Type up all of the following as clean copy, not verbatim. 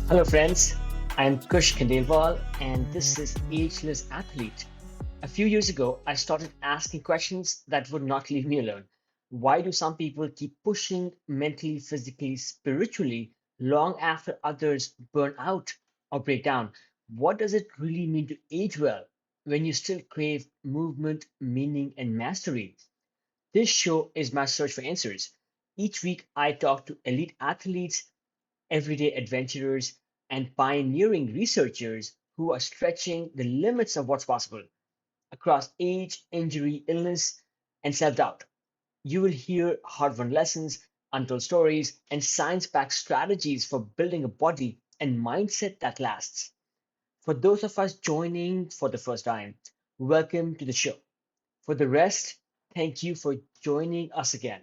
Hello, friends. I'm Kush Khandelwal, and this is Ageless Athlete. A few years ago, I started asking questions that would not leave me alone. Why do some people keep pushing mentally, physically, spiritually long after others burn out or break down? What does it really mean to age well when you still crave movement, meaning, and mastery? This show is my search for answers. Each week, I talk to elite athletes, everyday adventurers, and pioneering researchers who are stretching the limits of what's possible across age, injury, illness, and self doubt. You will hear hard won lessons, untold stories, and science backed strategies for building a body and mindset that lasts. For those of us joining for the first time, welcome to the show. For the rest, thank you for joining us again.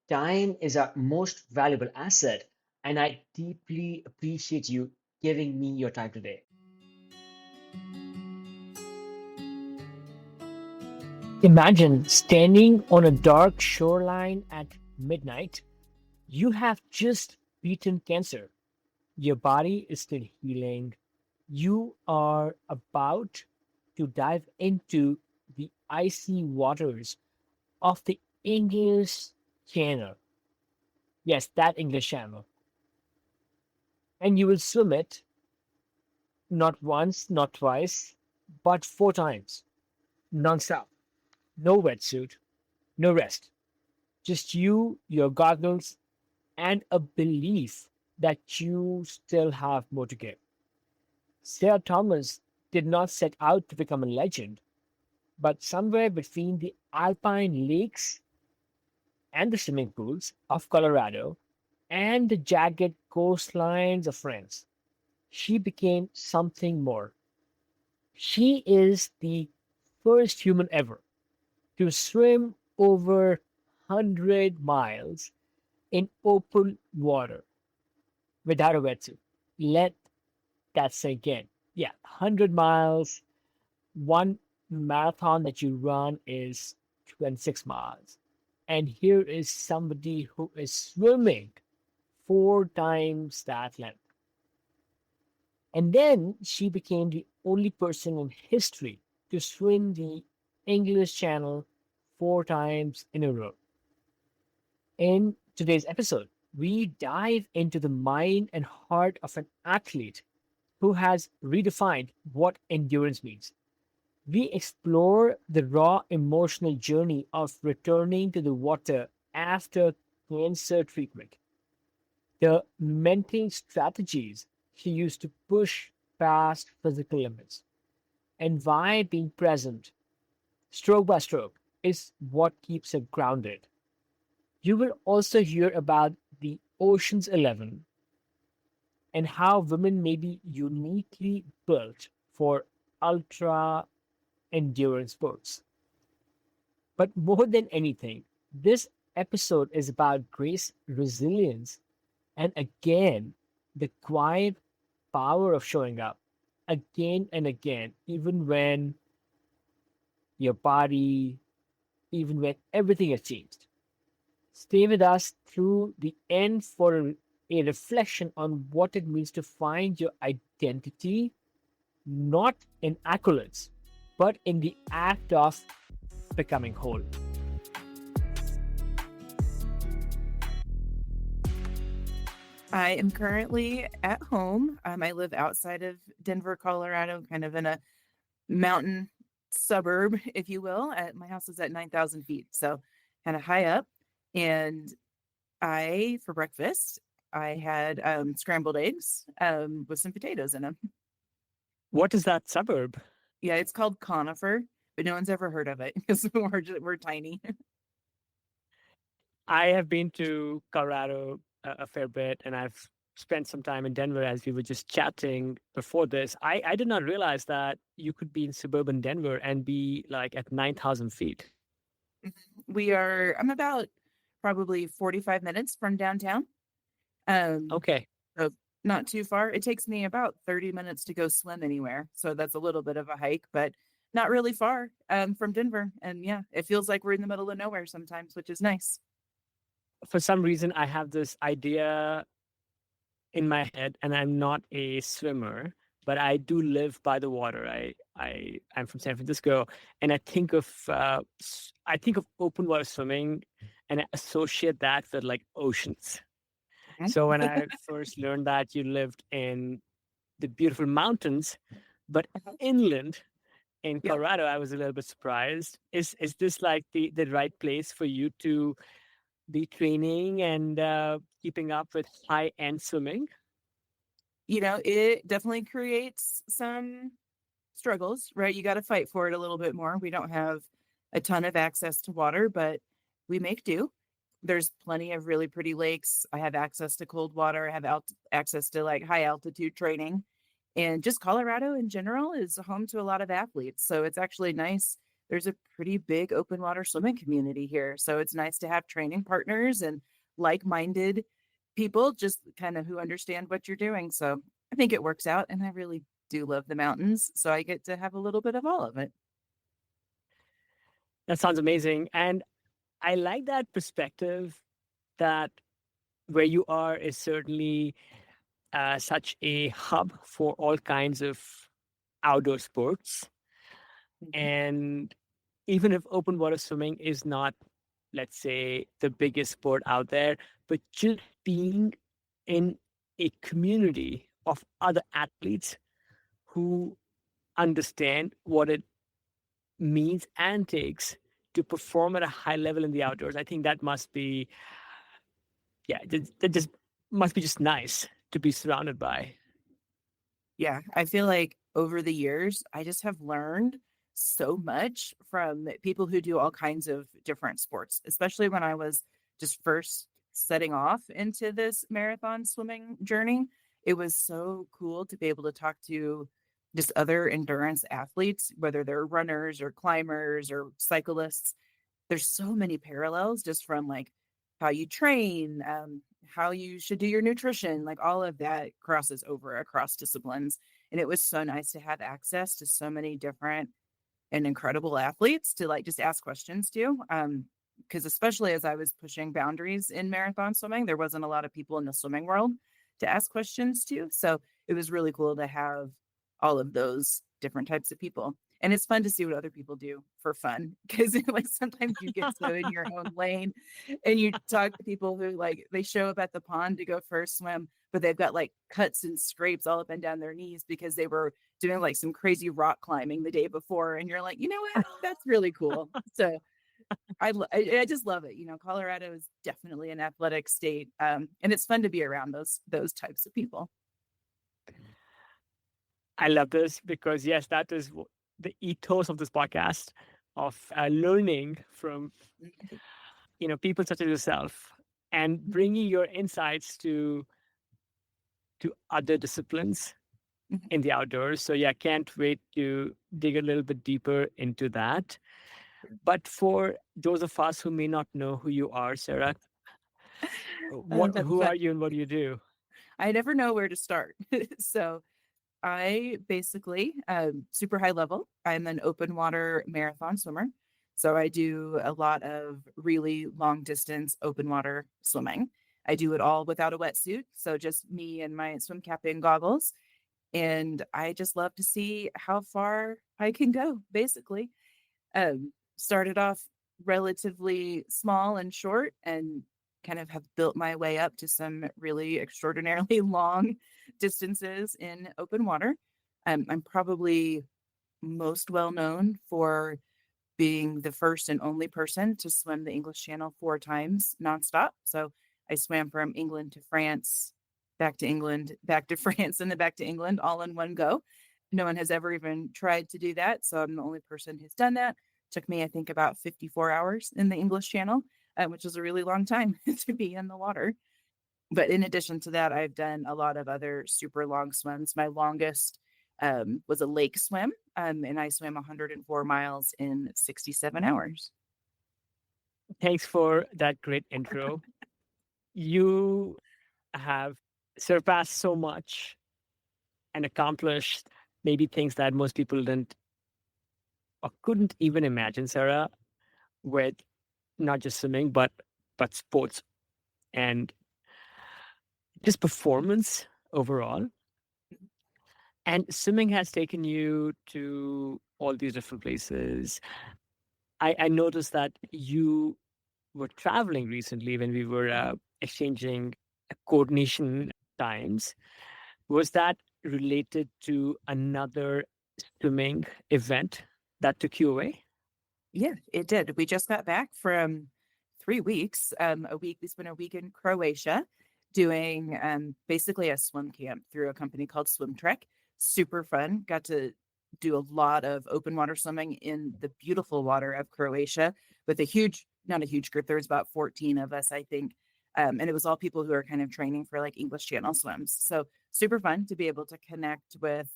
Time is our most valuable asset, and I deeply appreciate you giving me your time today. Imagine standing on a dark shoreline at midnight. You have just beaten cancer. Your body is still healing. You are about to dive into the icy waters of the English Channel. Yes, that English Channel. And you will swim it not once, not twice, but four times, nonstop. No wetsuit, no rest. Just you, your goggles, and a belief that you still have more to give. Sarah Thomas did not set out to become a legend, but somewhere between the alpine lakes and the swimming pools of Colorado and the jagged coastlines of France, she became something more. She is the first human ever to swim over 100 miles in open water without a wetsuit. Let that sink in. Yeah, 100 miles, one marathon that you run is 26 miles. And here is somebody who is swimming four times that length. And then she became the only person in history to swim the English Channel four times in a row. In today's episode, we dive into the mind and heart of an athlete who has redefined what endurance means. We explore the raw emotional journey of returning to the water after cancer treatment, the mental strategies she used to push past physical limits, and why being present, stroke by stroke, is what keeps her grounded. You will also hear about the Ocean's 11 and how women may be uniquely built for ultra endurance sports. But more than anything, this episode is about grace, resilience, and again, the quiet power of showing up again and again, even when your body, even when everything has changed. Stay with us through the end for a reflection on what it means to find your identity, not in accolades, but in the act of becoming whole. I am currently at home. I live outside of Denver, Colorado, kind of in a mountain suburb, if you will. My house is at 9,000 feet, so kind of high up. And for breakfast, I had scrambled eggs with some potatoes in them. What is that suburb? Yeah, it's called conifer, but no one's ever heard of it because we're tiny. I have been to Colorado a fair bit, and I've spent some time in Denver as we were just chatting before this. I did not realize that you could be in suburban Denver and be like at 9,000 feet. I'm about probably 45 minutes from downtown. Um, Okay. so not too far. It takes me about 30 minutes to go swim anywhere. So that's a little bit of a hike, but not really far from Denver. And yeah, it feels like we're in the middle of nowhere sometimes, which is nice. For some reason, I have this idea in my head, and I'm not a swimmer, but I do live by the water. I'm from San Francisco, and I think of open water swimming, and I associate that with like oceans. Mhm. So when I first learned that you lived in the beautiful mountains, but Uh-huh. inland in Yep. Colorado, I was a little bit surprised. Is this like the right place for you to be training and keeping up with high end swimming? It definitely creates some struggles, right? You got to fight for it a little bit more. We don't have a ton of access to water, but we make do. There's plenty of really pretty lakes. I have access to cold water. I have access to like high altitude training. And just Colorado in general is home to a lot of athletes. So it's actually nice. There's a pretty big open water swimming community here. So it's nice to have training partners and like minded people just kind of who understand what you're doing. So I think it works out. And I really do love the mountains. So I get to have a little bit of all of it. That sounds amazing. And I like that perspective that where you are is certainly such a hub for all kinds of outdoor sports. Mhm. And even if open water swimming is not, let's say, the biggest sport out there, but just being in a community of other athletes who understand what it means and takes to perform at a high level in the outdoors, I think that must be, yeah, that just must be just nice to be surrounded by. Yeah, I feel like over the years, I just have learned so much from people who do all kinds of different sports, especially when I was just first setting off into this marathon swimming journey. It was so cool to be able to talk to just other endurance athletes, whether they're runners or climbers or cyclists. There's so many parallels just from like how you train, how you should do your nutrition, like all of that crosses over across disciplines. And it was so nice to have access to so many different and incredible athletes to like just ask questions to. Because especially as I was pushing boundaries in marathon swimming, there wasn't a lot of people in the swimming world to ask questions to. So it was really cool to have all of those different types of people. And it's fun to see what other people do for fun because like sometimes you get so in your own lane and you talk to people who like they show up at the pond to go for a swim, but they've got like cuts and scrapes all up and down their knees because they were doing like some crazy rock climbing the day before. And you're like, you know what? That's really cool. So I just love it. Colorado is definitely an athletic state, and it's fun to be around those types of people. I love this because, yes, that is the ethos of this podcast of learning from people such as yourself and bringing your insights to other disciplines in the outdoors. So yeah, can't wait to dig a little bit deeper into that. But for those of us who may not know who you are, Sarah, That's who fun. are you and what do you do? I never know where to start. So I basically, super high level. I'm an open water marathon swimmer. So I do a lot of really long distance open water swimming. I do it all without a wetsuit. So just me and my swim cap and goggles. And I just love to see how far I can go, basically. Started off relatively small and short and kind of have built my way up to some really extraordinarily long distances in open water. I'm probably most well known for being the first and only person to swim the English Channel 4 times nonstop. So I swam from England to France, back to England, back to France, and then back to England all in one go. No one has ever even tried to do that. So I'm the only person who's done that. Took me, I think, about 54 hours in the English Channel, which is a really long time to be in the water. But in addition to that, I've done a lot of other super long swims. My longest was a lake swim, and I swam 104 miles in 67 hours. Thanks for that great intro. You have surpassed so much and accomplished maybe things that most people didn't or couldn't even imagine, Sarah, with not just swimming but sports. And just performance overall. And swimming has taken you to all these different places. I noticed that you were traveling recently when we were Mhm. exchanging coordination times. Was that related to another swimming event that took you away? Yeah, it did. We just got back from 3 weeks. We spent a week in Croatia doing basically a swim camp through a company called Swim Trek. Super fun. Got to do a lot of open water swimming in the beautiful water of Croatia with a huge, not a huge group. There was about 14 of us, I think. And it was all people who are kind of training for like English Channel swims. So super fun to be able to connect with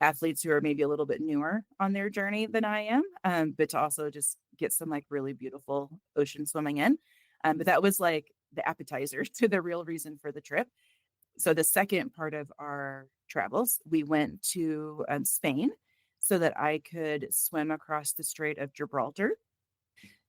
athletes who are maybe a little bit newer on their journey than I am, but to also just get some like really beautiful ocean swimming in. But that was like the appetizer to the real reason for the trip. So the second part of our travels, we went to Spain so that I could swim across the Strait of Gibraltar.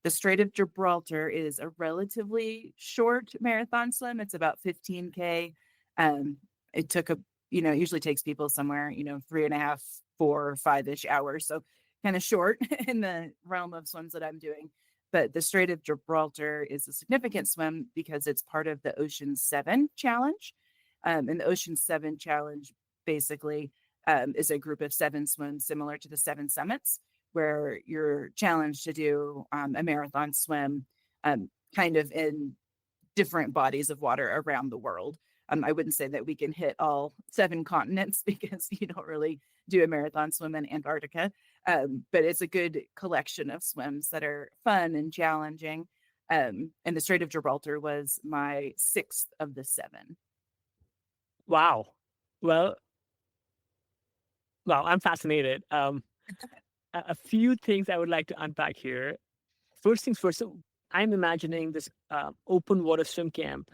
The Strait of Gibraltar is a relatively short marathon swim. It's about 15K. It took it usually takes people somewhere, 3.5, 4, 5-ish hours. So kind of short in the realm of swims that I'm doing. But the Strait of Gibraltar is a significant swim because it's part of the Ocean 7 Challenge. And the Ocean 7 Challenge basically is a group of 7 swims similar to the 7 summits, where you're challenged to do a marathon swim kind of in different bodies of water around the world. I wouldn't say that we can hit all 7 continents because you don't really do a marathon swim in Antarctica, but it's a good collection of swims that are fun and challenging. And the Strait of Gibraltar was my sixth of the 7. Wow. Well, wow, I'm fascinated. A few things I would like to unpack here. First things first, so I'm imagining this open water swim camp,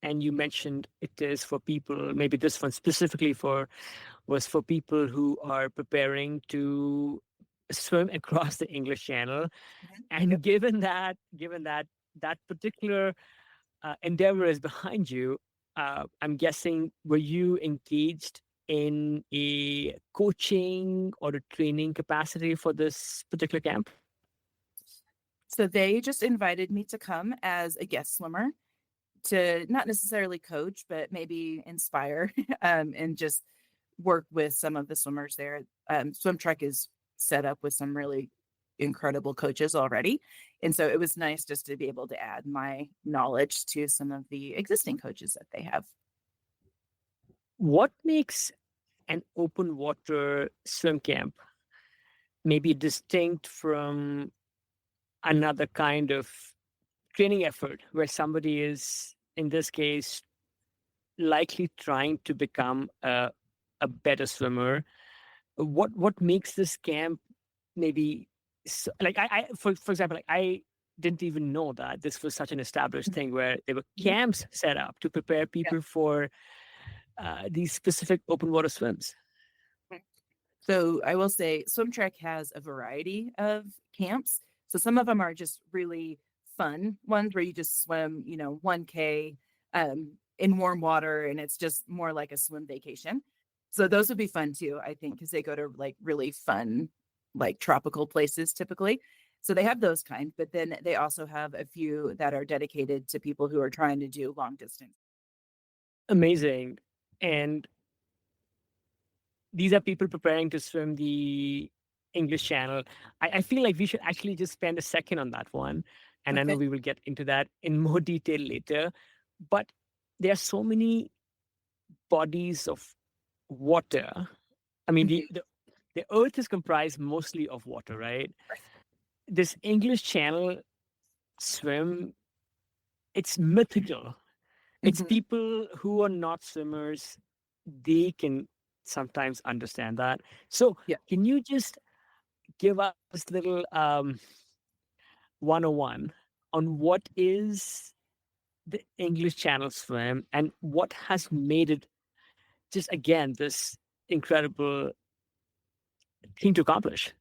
and you mentioned it is for people, maybe this one specifically was for people who are preparing to swim across the English Channel. And Yep. given that that particular endeavor is behind you, I'm guessing, were you engaged in a coaching or a training capacity for this particular camp? So they just invited me to come as a guest swimmer to not necessarily coach, but maybe inspire and just work with some of the swimmers there. Swim Trek is set up with some really incredible coaches already. And so it was nice just to be able to add my knowledge to some of the existing coaches that they have. What makes an open water swim camp maybe distinct from another kind of training effort where somebody is, in this case, likely trying to become a better swimmer? What makes this camp maybe like for example, like I didn't even know that this was such an established thing where there were Mhm. camps set up to prepare Yeah. people for these specific open water swims. So I will say Swim Trek has a variety of camps. So some of them are just really fun ones where you just swim, 1K in warm water and it's just more like a swim vacation. So those would be fun too, I think, because they go to like really fun, like tropical places typically. So they have those kind, but then they also have a few that are dedicated to people who are trying to do long distance. Amazing. And these are people preparing to swim the English Channel. I feel like we should actually just spend a second on that one. And I know Okay. we will get into that in more detail later. But there are so many bodies of water. I mean, Mhm. the earth is comprised mostly of water, right? This English Channel swim, it's mythical. It's Mhm. people who are not swimmers, they can sometimes understand that. So, Yeah. can you just give us a little 101 on what is the English Channel swim and what has made it just again this incredible thing to accomplish?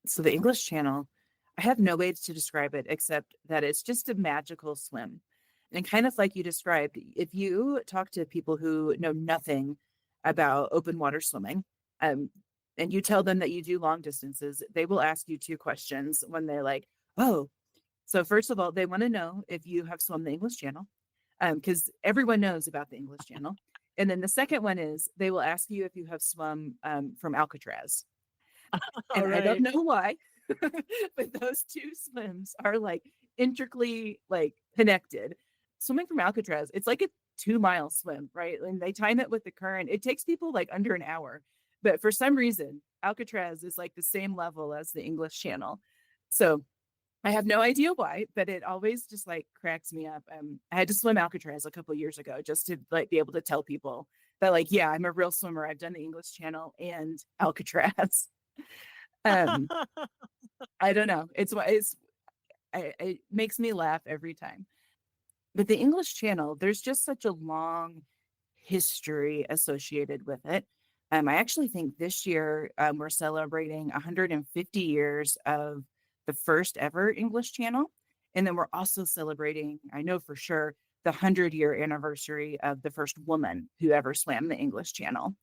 So the English Channel, I have no way to describe it except that it's just a magical swim. And kind of like you described, if you talk to people who know nothing about open water swimming, um, and you tell them that you do long distances, they will ask you two questions when they're like, oh, so first of all, they want to know if you have swum the English Channel, because everyone knows about the English Channel. And then the second one is they will ask you if you have swum from Alcatraz. All And I don't right. know why, but those two swims are like intricately like connected. Swimming from Alcatraz, it's like a 2 mile swim, right? And they time it with the current. It takes people like under an hour. But for some reason, Alcatraz is like the same level as the English Channel. So I have no idea why, but it always just like cracks me up. I had to swim Alcatraz a couple years ago just to like be able to tell people that like, yeah, I'm a real swimmer. I've done the English Channel and Alcatraz. Um, I don't know. It makes me laugh every time. But the English Channel, there's just such a long history associated with it. I actually think this year we're celebrating 150 years of the first ever English Channel. And then we're also celebrating, I know for sure, the 100-year anniversary of the first woman who ever swam the English Channel.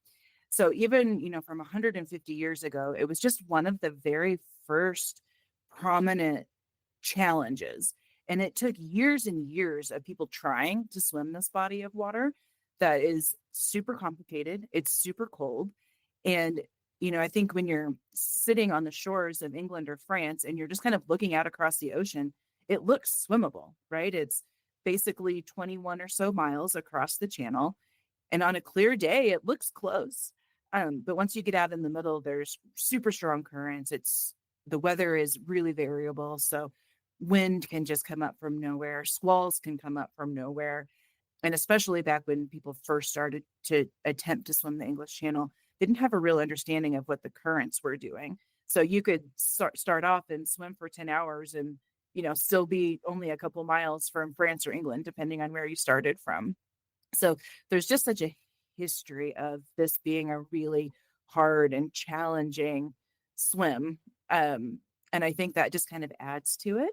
So even, from 150 years ago, it was just one of the very first prominent challenges. And it took years and years of people trying to swim this body of water that is super complicated. It's super cold. And, I think when you're sitting on the shores of England or France and you're just kind of looking out across the ocean, it looks swimmable, right? It's basically 21 or so miles across the channel. And on a clear day, it looks close. But once you get out in the middle, there's super strong currents. The weather is really variable. So wind can just come up from nowhere, squalls can come up from nowhere. And especially back when people first started to attempt to swim the English Channel, they didn't have a real understanding of what the currents were doing. So you could start off and swim for 10 hours and, still be only a couple miles from France or England, depending on where you started from. So there's just such a history of this being a really hard and challenging swim. And I think that just kind of adds to it.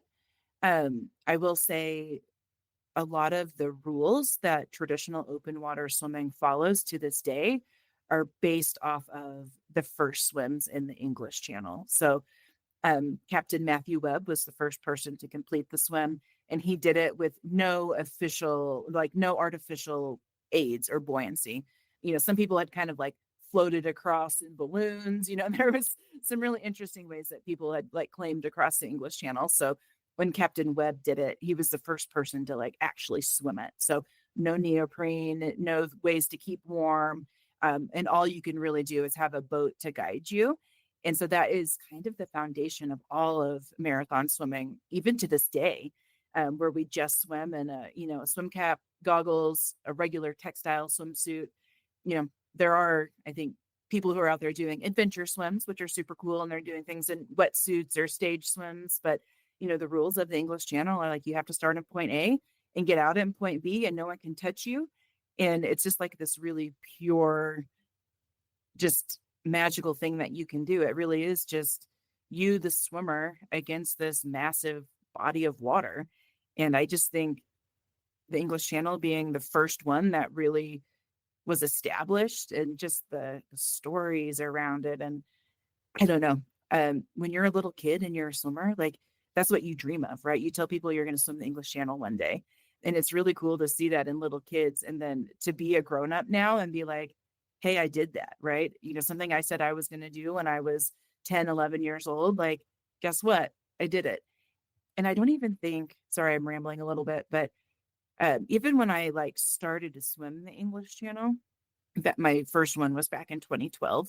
I will say a lot of the rules that traditional open water swimming follows to this day are based off of the first swims in the English Channel. So Captain Matthew Webb was the first person to complete the swim, and he did it with no artificial aids or buoyancy. Some people had kind of like floated across in balloons. There was some really interesting ways that people had like claimed across the English Channel. So when Captain Webb did it, he was the first person to like actually swim it. So no neoprene, no ways to keep warm. And all you can really do is have a boat to guide you. And so that is kind of the foundation of all of marathon swimming, even to this day, where we just swim in a swim cap, goggles, a regular textile swimsuit. There are, I think, people who are out there doing adventure swims, which are super cool, and they're doing things in wetsuits or stage swims. But, the rules of the English Channel are like you have to start at point A and get out at point B, and no one can touch you. And it's just like this really pure, just magical thing that you can do. It really is just you, the swimmer, against this massive body of water. And I just think the English Channel being the first one that really was established, and just the stories around it. And I don't know, when you're a little kid and you're a swimmer, like that's what you dream of, right? You tell people you're going to swim the English Channel one day. And it's really cool to see that in little kids. And then to be a grown up now and be like, hey, I did that, right? Something I said I was going to do when I was 10, 11 years old. Like, guess what? I did it. And I don't even think, sorry, I'm rambling a little bit, but even when I like started to swim the English Channel, that my first one was back in 2012,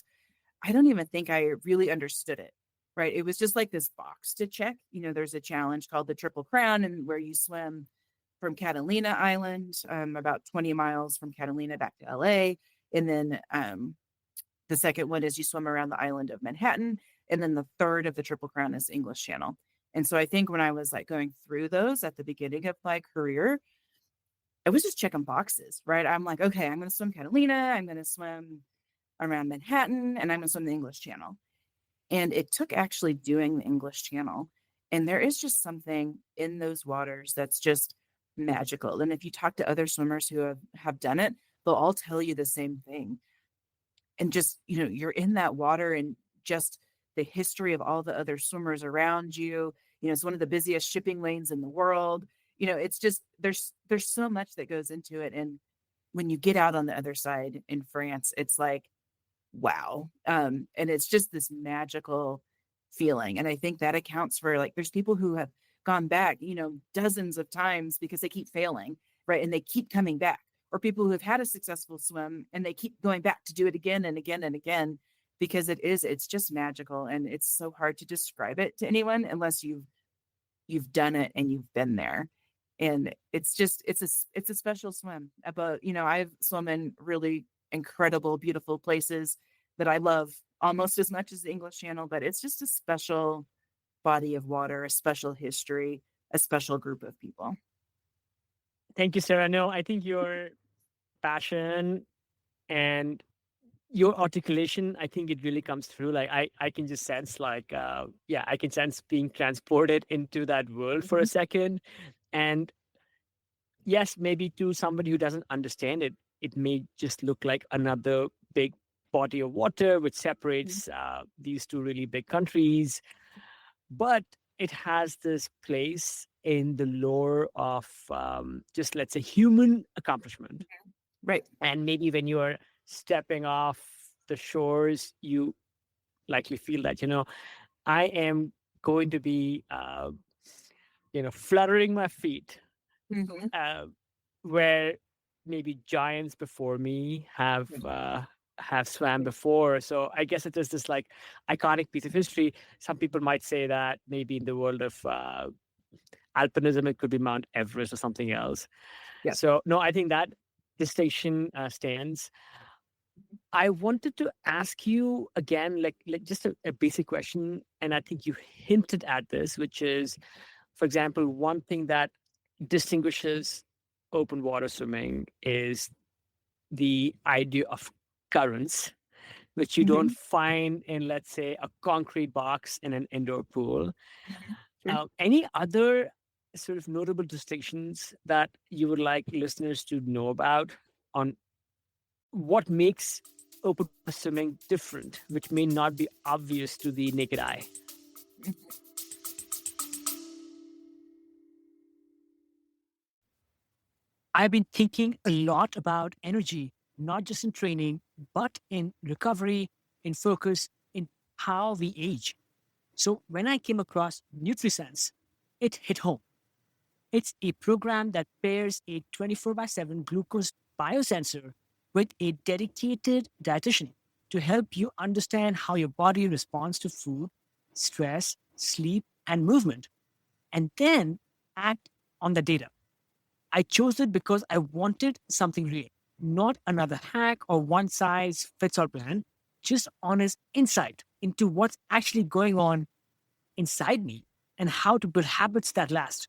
I don't even think I really understood it, right? It was just like this box to check. There's a challenge called the Triple Crown, and where you swim from Catalina Island, about 20 miles from Catalina back to LA. And then the second one is you swim around the island of Manhattan. And then the third of the Triple Crown is English Channel. And so I think when I was like going through those at the beginning of my career, I was just checking boxes, right? I'm like, okay, I'm going to swim Catalina. I'm going to swim around Manhattan, and I'm going to swim the English Channel. And it took actually doing the English Channel. And there is just something in those waters that's just magical. And if you talk to other swimmers who have done it, they'll all tell you the same thing. And just, you're in that water and just the history of all the other swimmers around you. It's one of the busiest shipping lanes in the world. It's just there's so much that goes into it. And when you get out on the other side in France, it's like, wow. And it's just this magical feeling. And I think that accounts for, like, there's people who have gone back, dozens of times because they keep failing, right? And they keep coming back. Or people who have had a successful swim and they keep going back to do it again and again and again, because it's just magical. And it's so hard to describe it to anyone unless you've done it and you've been there. And it's a special swim. But I've swum in really incredible, beautiful places that I love almost as much as the English Channel, but it's just a special body of water, a special history, a special group of people. Thank you, Sarah. No, I think your passion and your articulation, I think it really comes through. Like I can just sense like, yeah, I can sense being transported into that world for a Mhm. second. And yes, maybe to somebody who doesn't understand it, it may just look like another big body of water which Mhm. separates these two really big countries. But it has this place in the lore of just, let's say, human accomplishment. Right. And maybe when you're stepping off the shores, you likely feel that, I am going to be, fluttering my feet Mhm. uh, where maybe giants before me have swam before. So I guess it is this like iconic piece of history. Some people might say that maybe in the world of alpinism, it could be Mount Everest or something else. Yeah. So no, I think that distinction stands. I wanted to ask you again, like just a basic question, and I think you hinted at this, which is, for example, one thing that distinguishes open water swimming is the idea of currents, which you don't Mhm. find in, let's say, a concrete box in an indoor pool. Mhm. Sure. Any other sort of notable distinctions that you would like listeners to know about on what makes open water swimming different, which may not be obvious to the naked eye? Mhm. I've been thinking a lot about energy, not just in training, but in recovery, in focus, in how we age. So when I came across NutriSense, it hit home. It's a program that pairs a 24 by 7 glucose biosensor with a dedicated dietitian to help you understand how your body responds to food, stress, sleep, and movement, and then act on the data. I chose it because I wanted something real, not another hack or one size fits all plan, just honest insight into what's actually going on inside me and how to build habits that last.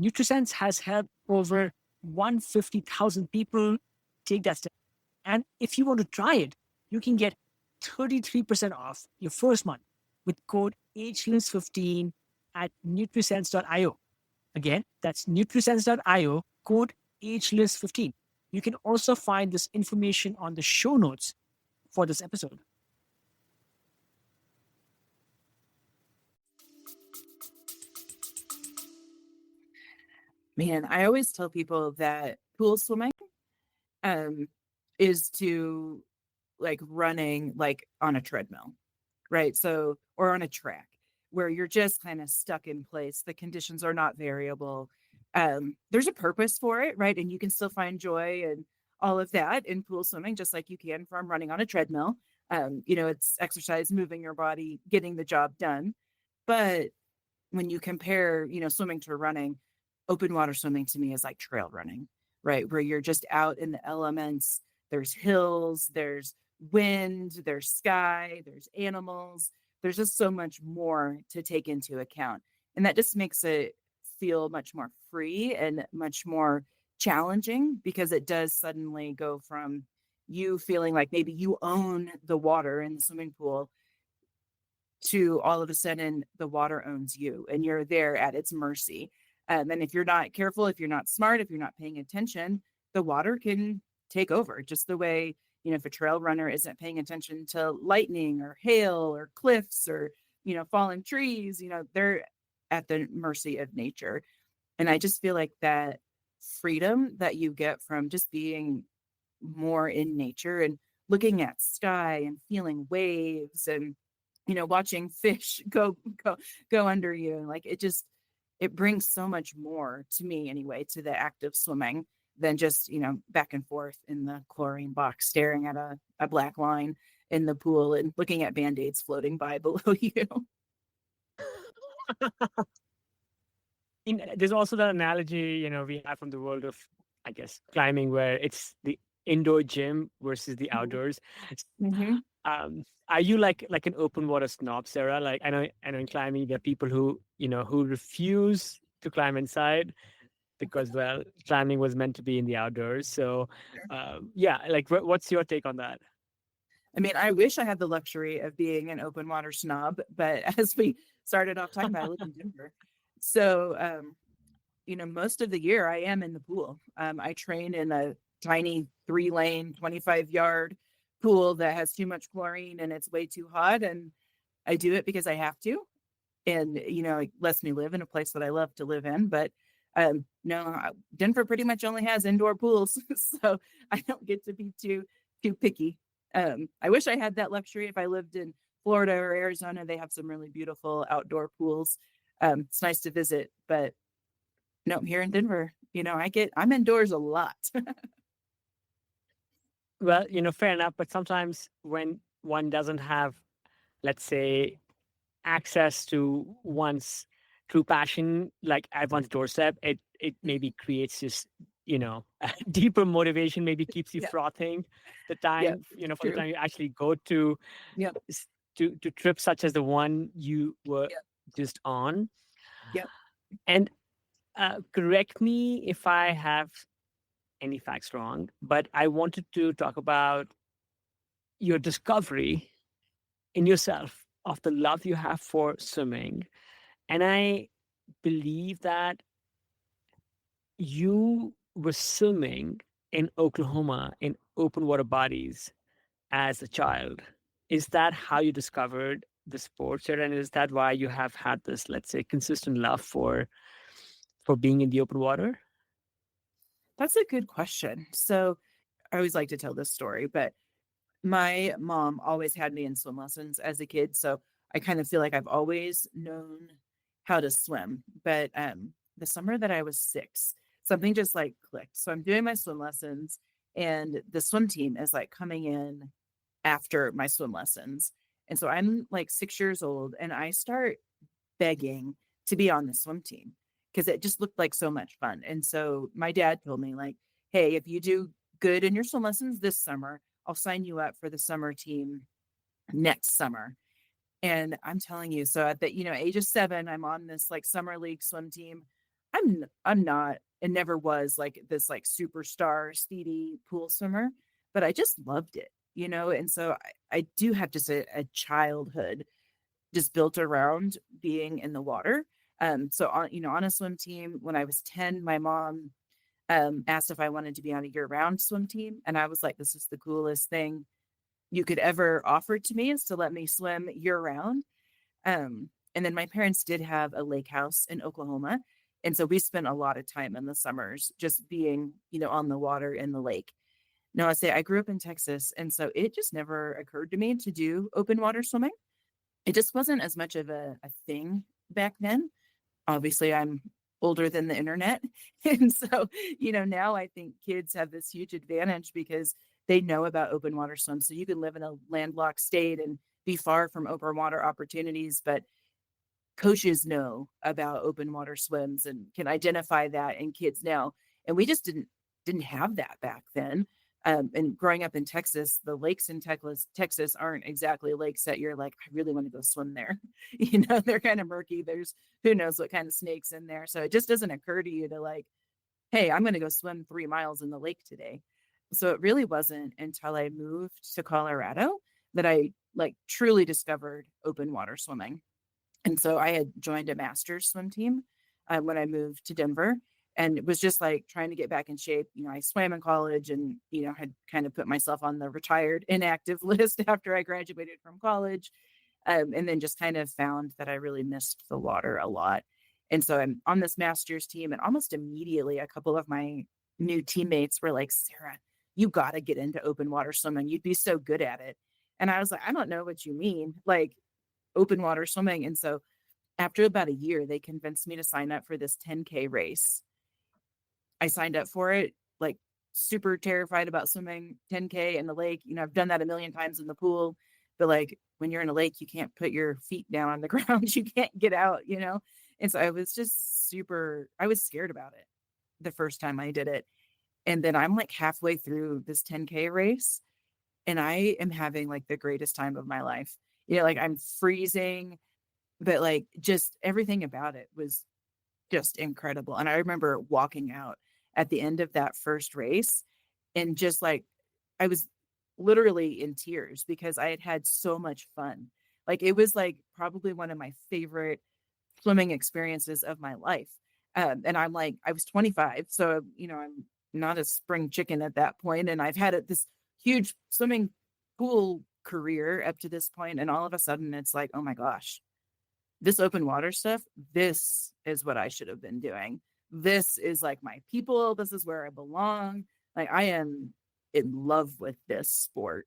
NutriSense has helped over 150,000 people take that step. And if you want to try it, you can get 33% off your first month with code Ageless15 at nutrisense.io. Again, that's nutrisense.io, code Ageless15. You can also find this information on the show notes for this episode. Man, I always tell people that pool swimming um is to like running like on a treadmill, right? So, or on a track where you're just kind of stuck in place. The conditions are not variable. There's a purpose for it, right? And you can still find joy and all of that in pool swimming, just like you can from running on a treadmill. It's exercise, moving your body, getting the job done. But when you compare, swimming to running, open water swimming to me is like trail running, right? Where you're just out in the elements. There's hills, there's wind, there's sky, there's animals. There's just so much more to take into account. And that just makes it feel much more free and much more challenging because it does suddenly go from you feeling like maybe you own the water in the swimming pool to all of a sudden the water owns you and you're there at its mercy. And if you're not careful, if you're not smart, if you're not paying attention, the water can take over just the way, if a trail runner isn't paying attention to lightning or hail or cliffs or, fallen trees, they're at the mercy of nature. And I just feel like that freedom that you get from just being more in nature and looking at sky and feeling waves and watching fish go under you, like it brings so much more to me anyway, to the act of swimming, than just back and forth in the chlorine box staring at a black line in the pool and looking at band-aids floating by below you. There's also that analogy, we have from the world of, I guess, climbing, where it's the indoor gym versus the outdoors. Mm-hmm. Are you like an open water snob, Sarah? Like I know in climbing there are people who refuse to climb inside because, well, climbing was meant to be in the outdoors. So, yeah, like what's your take on that? I mean, I wish I had the luxury of being an open water snob, but as we started off talking about, I live in Denver. So, most of the year I am in the pool. I train in a tiny 3-lane, 25-yard pool that has too much chlorine and it's way too hot. And I do it because I have to. And, it lets me live in a place that I love to live in. But no, Denver pretty much only has indoor pools. So I don't get to be too picky. I wish I had that luxury. If I lived in Florida or Arizona, they have some really beautiful outdoor pools. It's nice to visit, but no, here in Denver, I'm indoors a lot. Well, fair enough. But sometimes when one doesn't have, let's say, access to one's true passion, like at one's doorstep, it maybe creates just, a deeper motivation, maybe keeps you Yeah. frothing the Yep. time, for the True. time you actually go to Yep. to trips such as the one you were Yep. just on. Yep. And correct me if I have any facts wrong, but I wanted to talk about your discovery in yourself of the love you have for swimming. And I believe that you were swimming in Oklahoma in open water bodies as a child. Is that how you discovered the sport, Sarah? And is that why you have had this, let's say, consistent love for being in the open water? That's a good question. So I always like to tell this story, but my mom always had me in swim lessons as a kid. So I kind of feel like I've always known how to swim. But the summer that I was 6, something just like clicked. So I'm doing my swim lessons, and the swim team is like coming in after my swim lessons. And so I'm like 6 years old, and I start begging to be on the swim team because it just looked like so much fun. And so my dad told me, like, hey, if you do good in your swim lessons this summer, I'll sign you up for the summer team next summer. And I'm telling you, so at the age of 7, I'm on this like summer league swim team. I'm not and never was like this like superstar speedy pool swimmer, but I just loved it. And so I do have just a childhood just built around being in the water. So on a swim team when I was 10, my mom asked if I wanted to be on a year-round swim team, and I was like, "This is the coolest thing you could ever offer to me, is to let me swim year-round." And then my parents did have a lake house in Oklahoma, and so we spent a lot of time in the summers just being, on the water in the lake. Now, I say I grew up in Texas, and so it just never occurred to me to do open water swimming. It just wasn't as much of a thing back then. Obviously, I'm older than the internet. And so, now I think kids have this huge advantage because they know about open water swims. So you can live in a landlocked state and be far from open water opportunities, but coaches know about open water swims and can identify that in kids now. And we just didn't have that back then. And growing up in Texas, the lakes in Texas aren't exactly lakes that you're like, I really want to go swim there. They're kind of murky. There's who knows what kind of snakes in there. So it just doesn't occur to you to like, hey, I'm going to go swim 3 miles in the lake today. So it really wasn't until I moved to Colorado that I like truly discovered open water swimming. And so I had joined a master's swim team when I moved to Denver. And it was just like trying to get back in shape. I swam in college and, had kind of put myself on the retired inactive list after I graduated from college. And then just kind of found that I really missed the water a lot. And so I'm on this master's team, and almost immediately, a couple of my new teammates were like, Sarah, you got to get into open water swimming. You'd be so good at it. And I was like, I don't know what you mean, like open water swimming. And so after about a year, they convinced me to sign up for this 10K race. I signed up for it, like super terrified about swimming 10K in the lake. I've done that a million times in the pool, but like when you're in a lake, you can't put your feet down on the ground. You can't get out. And so I was just I was scared about it the first time I did it. And then I'm like halfway through this 10K race, and I am having like the greatest time of my life. Like I'm freezing, but like just everything about it was just incredible. And I remember walking out at the end of that first race, and just like I was literally in tears because I had had so much fun. Like it was like probably one of my favorite swimming experiences of my life. And I'm like, I was 25, so I'm not a spring chicken at that point, and I've had this huge swimming pool career up to this point, and all of a sudden it's like, oh my gosh, this open water stuff, this is what I should have been doing. This is like my people. This is where I belong. Like I am in love with this sport.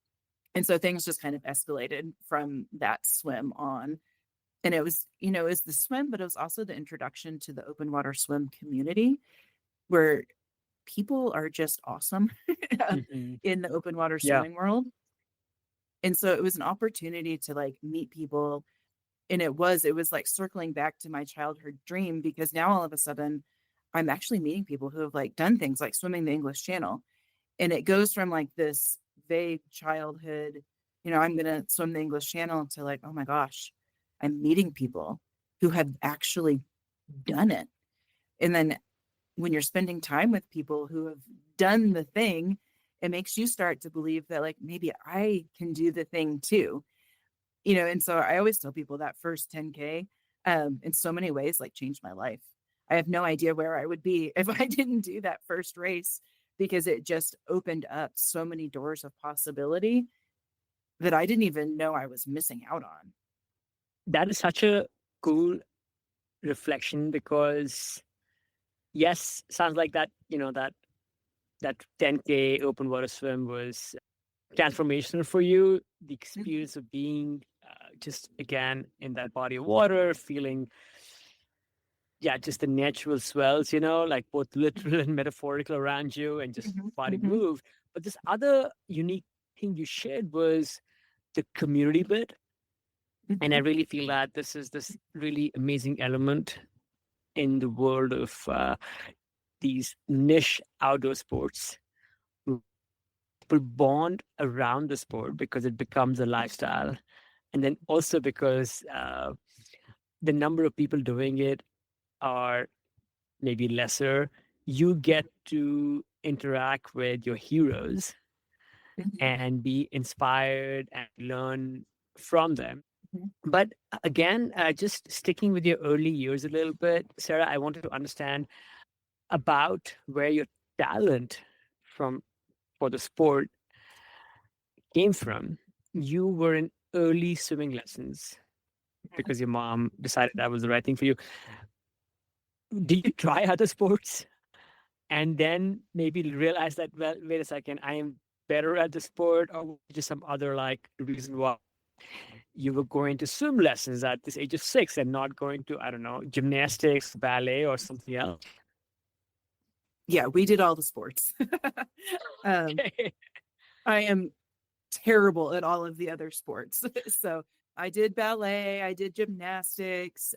And so things just kind of escalated from that swim on. And it was, it was the swim, but it was also the introduction to the open water swim community, where people are just awesome Hmm. in the open water Yeah. swimming world. And so it was an opportunity to like meet people. And it was like circling back to my childhood dream, because now all of a sudden I'm actually meeting people who have like done things like swimming the English Channel. And it goes from like this vague childhood, I'm going to swim the English Channel, to like, oh my gosh, I'm meeting people who have actually done it. And then when you're spending time with people who have done the thing, it makes you start to believe that like maybe I can do the thing too. And so I always tell people that first 10K, in so many ways, like changed my life. I have no idea where I would be if I didn't do that first race, because it just opened up so many doors of possibility that I didn't even know I was missing out on. That is such a cool reflection because yes, sounds like that, that 10K open water swim was transformational for you. The Mhm, experience of being just again in that body of water, feeling, yeah, just the natural swells, like both literal and metaphorical around you, and just mhm, body mhm, move. But this other unique thing you shared was the community bit. And I mhm, really feel that this is this really amazing element in the world of these niche outdoor sports. People bond around the sport because it becomes a lifestyle. And then also because the number of people doing it are maybe lesser, you get to interact with your heroes mhm, and be inspired and learn from them. mhm. But again, just sticking with your early years a little bit, Sarah, I wanted to understand about where your talent from for the sport came from. You were in early swimming lessons because your mom decided that was the right thing for you. Did you try other sports and then maybe realize that, well, wait a second, I am better at the sport, or was it just some other like reason why you were going to swim lessons at this age of 6 and not going to, I don't know, gymnastics, ballet, or something else? Yeah, we did all the sports. um, Okay. I am terrible at all of the other sports. So I did ballet, I did gymnastics,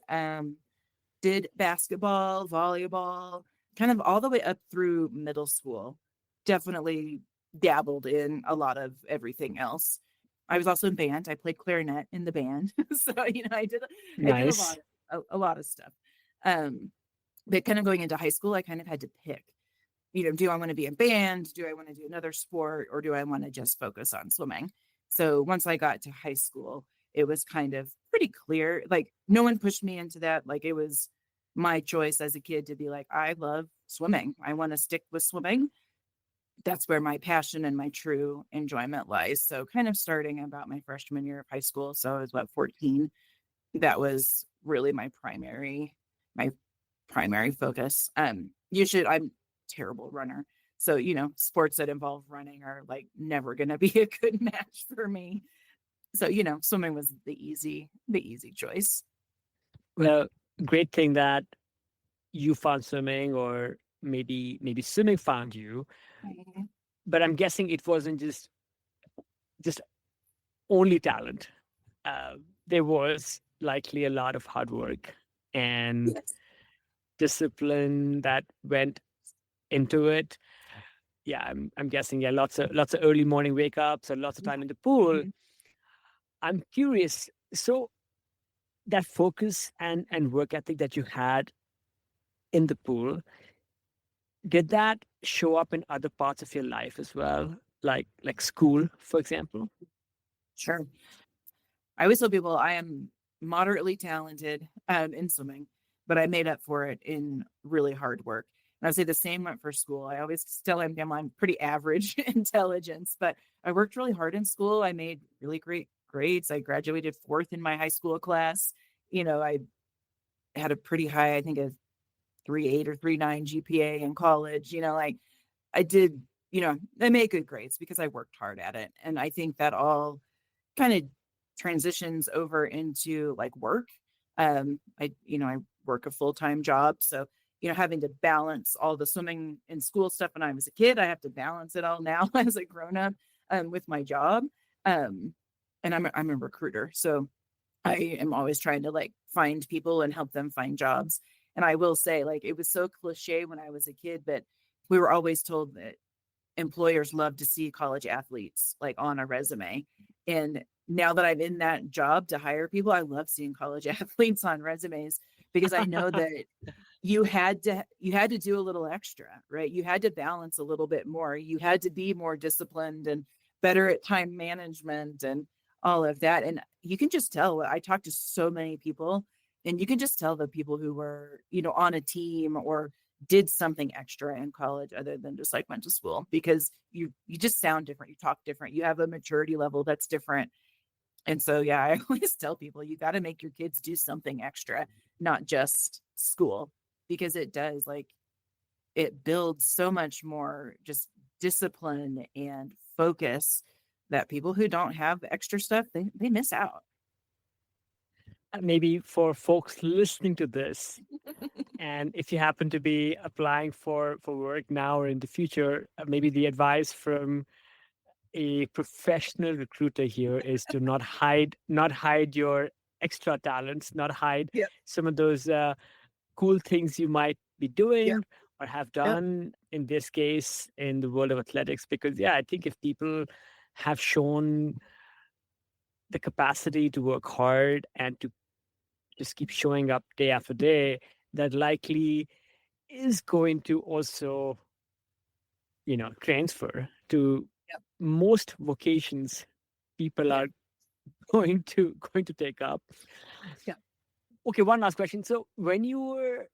did basketball, volleyball, kind of all the way up through middle school. Definitely dabbled in a lot of everything else. I was also in band. I played clarinet in the band. So, I did Nice. a lot of stuff. Um, but kind of going into high school, I kind of had to pick, do I want to be in band? Do I want to do another sport, or do I want to just focus on swimming? So once I got to high school, it was kind of pretty clear. Like no one pushed me into that. Like it was my choice as a kid to be like, I love swimming. I want to stick with swimming. That's where my passion and my true enjoyment lies. So kind of starting about my freshman year of high school. So I was about 14. That was really my primary focus. I'm terrible runner. So, sports that involve running are like never going to be a good match for me. So, swimming was the easy choice. Well, great thing that you found swimming, or maybe swimming found you. Mhm. But I'm guessing it wasn't just only talent. Uh, there was likely a lot of hard work and Yes. discipline that went into it. Yeah, I'm guessing, yeah, lots of early morning wake ups and lots of Yeah. time in the pool. Mhm. I'm curious. So that focus and work ethic that you had in the pool, did that show up in other parts of your life as well, like school, for example? Sure. I always tell people I am moderately talented in swimming, but I made up for it in really hard work. And I would say the same went for school. I always still I'm pretty average intelligence, but I worked really hard in school. I made really great grades. I graduated fourth in my high school class. I had a pretty high, I think a 3.8 or 3.9 GPA in college. Like I did, I made good grades because I worked hard at it. And I think that all kind of transitions over into like work. I work a full-time job. So, having to balance all the swimming and school stuff when I was a kid, I have to balance it all now as a grown-up with my job. Um, and I'm a recruiter. So I am always trying to like find people and help them find jobs. And I will say, like, it was so cliche when I was a kid, but we were always told that employers love to see college athletes like on a resume. And now that I'm in that job to hire people, I love seeing college athletes on resumes because I know that you had to do a little extra, right? You had to balance a little bit more. You had to be more disciplined and better at time management and all of that. And you can just tell. I talked to so many people, and you can just tell the people who were, on a team or did something extra in college other than just like went to school, because you just sound different, you talk different, you have a maturity level that's different. And so yeah, I always tell people you got to make your kids do something extra, not just school, because it does, like, it builds so much more just discipline and focus that people who don't have extra stuff, they miss out. Maybe for folks listening to this, and if you happen to be applying for work now or in the future, maybe the advice from a professional recruiter here is to not hide your extra talents, not hide Yep. some of those cool things you might be Yep. doing or have Yep. done, in this case in the world of athletics. Because yeah, I think if people have shown the capacity to work hard and to just keep showing up day after day, that likely is going to also, transfer to Yep. most vocations people Yeah. are going to take up. Yeah. Okay, one last question. So when you were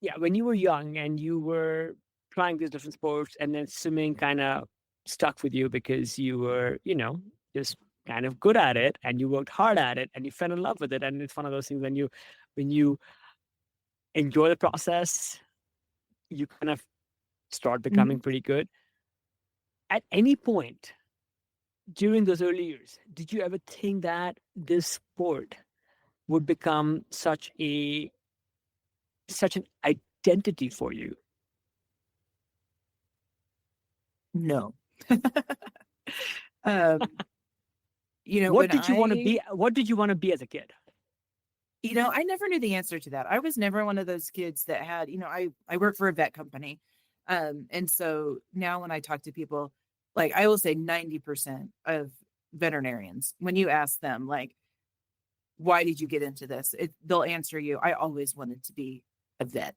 young and you were trying these different sports, and then swimming kind of stuck with you because you were, just kind of good at it, and you worked hard at it, and you fell in love with it. And it's one of those things, when you enjoy the process, you kind of start becoming Mhm. pretty good. At any point during those early years, did you ever think that this sport would become such an identity for you? No. um What when did you want to I be? What did you want to be as a kid? I never knew the answer to that. I was never one of those kids that had, I work for a vet company. And so now when I talk to people, like, I will say 90% of veterinarians, when you ask them, like, why did you get into this? They'll answer you, I always wanted to be a vet.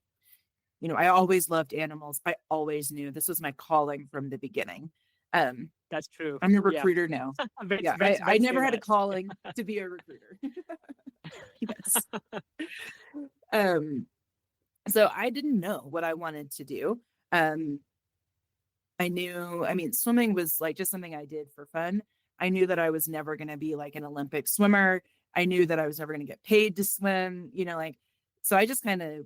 I always loved animals. I always knew this was my calling from the beginning. Um, That's true. I'm a Yeah. recruiter now. Vets, Yeah, vets, I vets say never had a that. calling to be a recruiter. Yes. Um, so I didn't know what I wanted to do. Um, I mean, swimming was like just something I did for fun. I knew that I was never going to be like an Olympic swimmer. I knew that I was never going to get paid to swim, like, so I just kind of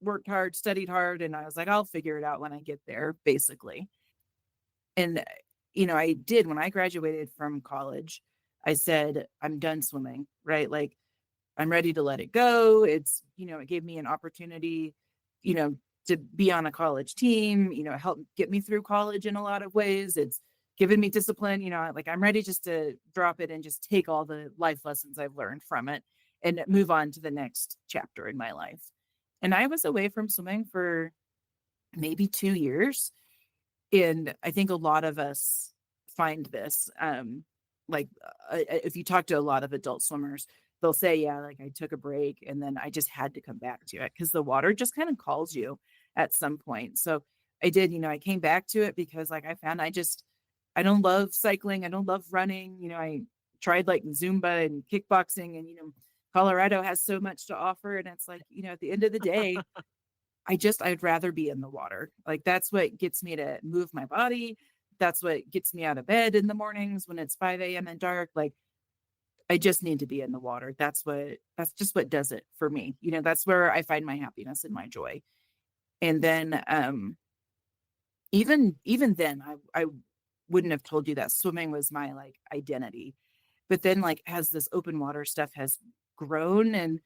worked hard, studied hard, and I was like, I'll figure it out when I get there, basically. And, I did when I graduated from college. I said, I'm done swimming, right? Like, I'm ready to let it go. It gave me an opportunity, you know, to be on a college team, help get me through college in a lot of ways. It's given me discipline, like I'm ready just to drop it and just take all the life lessons I've learned from it and move on to the next chapter in my life. And I was away from swimming for maybe 2 years. And I think a lot of us find this, like if you talk to a lot of adult swimmers, they'll say, yeah, like I took a break and then I just had to come back to it because the water just kind of calls you at some point. So I did, I came back to it because like I found I don't love cycling. I don't love running. I tried like Zumba and kickboxing, and, Colorado has so much to offer. And it's like, at the end of the day, I'd rather be in the water. Like that's what gets me to move my body. That's what gets me out of bed in the mornings when it's 5 a.m. and dark. Like I just need to be in the water. That's just what does it for me. That's where I find my happiness and my joy. And then even then I wouldn't have told you that swimming was my like identity. But then like as this open water stuff has grown and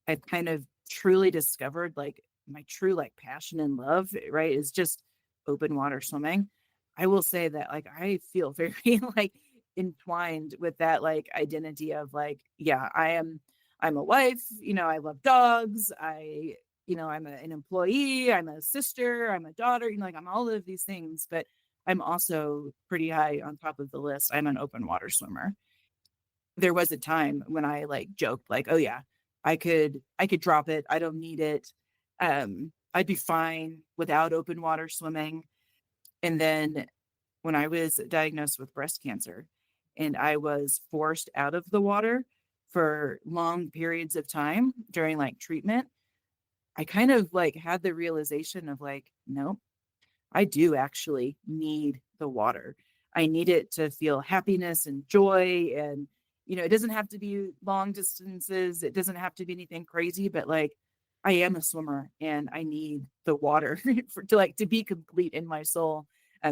I've kind of truly discovered like my true like passion and love, right, is just open water swimming. I will say that like I feel very like entwined with that like identity of like, yeah, I'm a wife, I love dogs, I'm an employee, I'm a sister, I'm a daughter, like I'm all of these things, but I'm also pretty high on top of the list. I'm an open water swimmer. There was a time when I like joked like, oh yeah, I could drop it. I don't need it. I'd be fine without open water swimming. And then when I was diagnosed with breast cancer and I was forced out of the water for long periods of time during like treatment, I kind of like had the realization of like, no, I do actually need the water. I need it to feel happiness and joy. And, it doesn't have to be long distances. It doesn't have to be anything crazy, but like I am a swimmer and I need the water to be complete in my soul.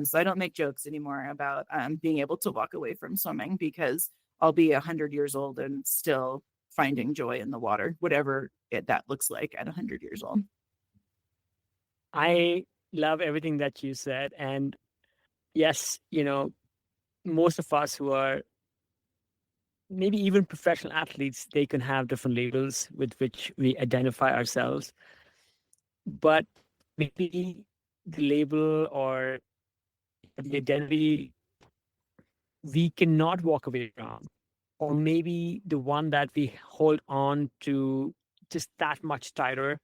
So I don't make jokes anymore about being able to walk away from swimming because I'll be 100 years old and still finding joy in the water, whatever that looks like at 100 years old. I love everything that you said. And yes, most of us who are maybe even professional athletes, they can have different labels with which we identify ourselves. But maybe the label or the identity we cannot walk away from, or maybe the one that we hold on to just that much tighter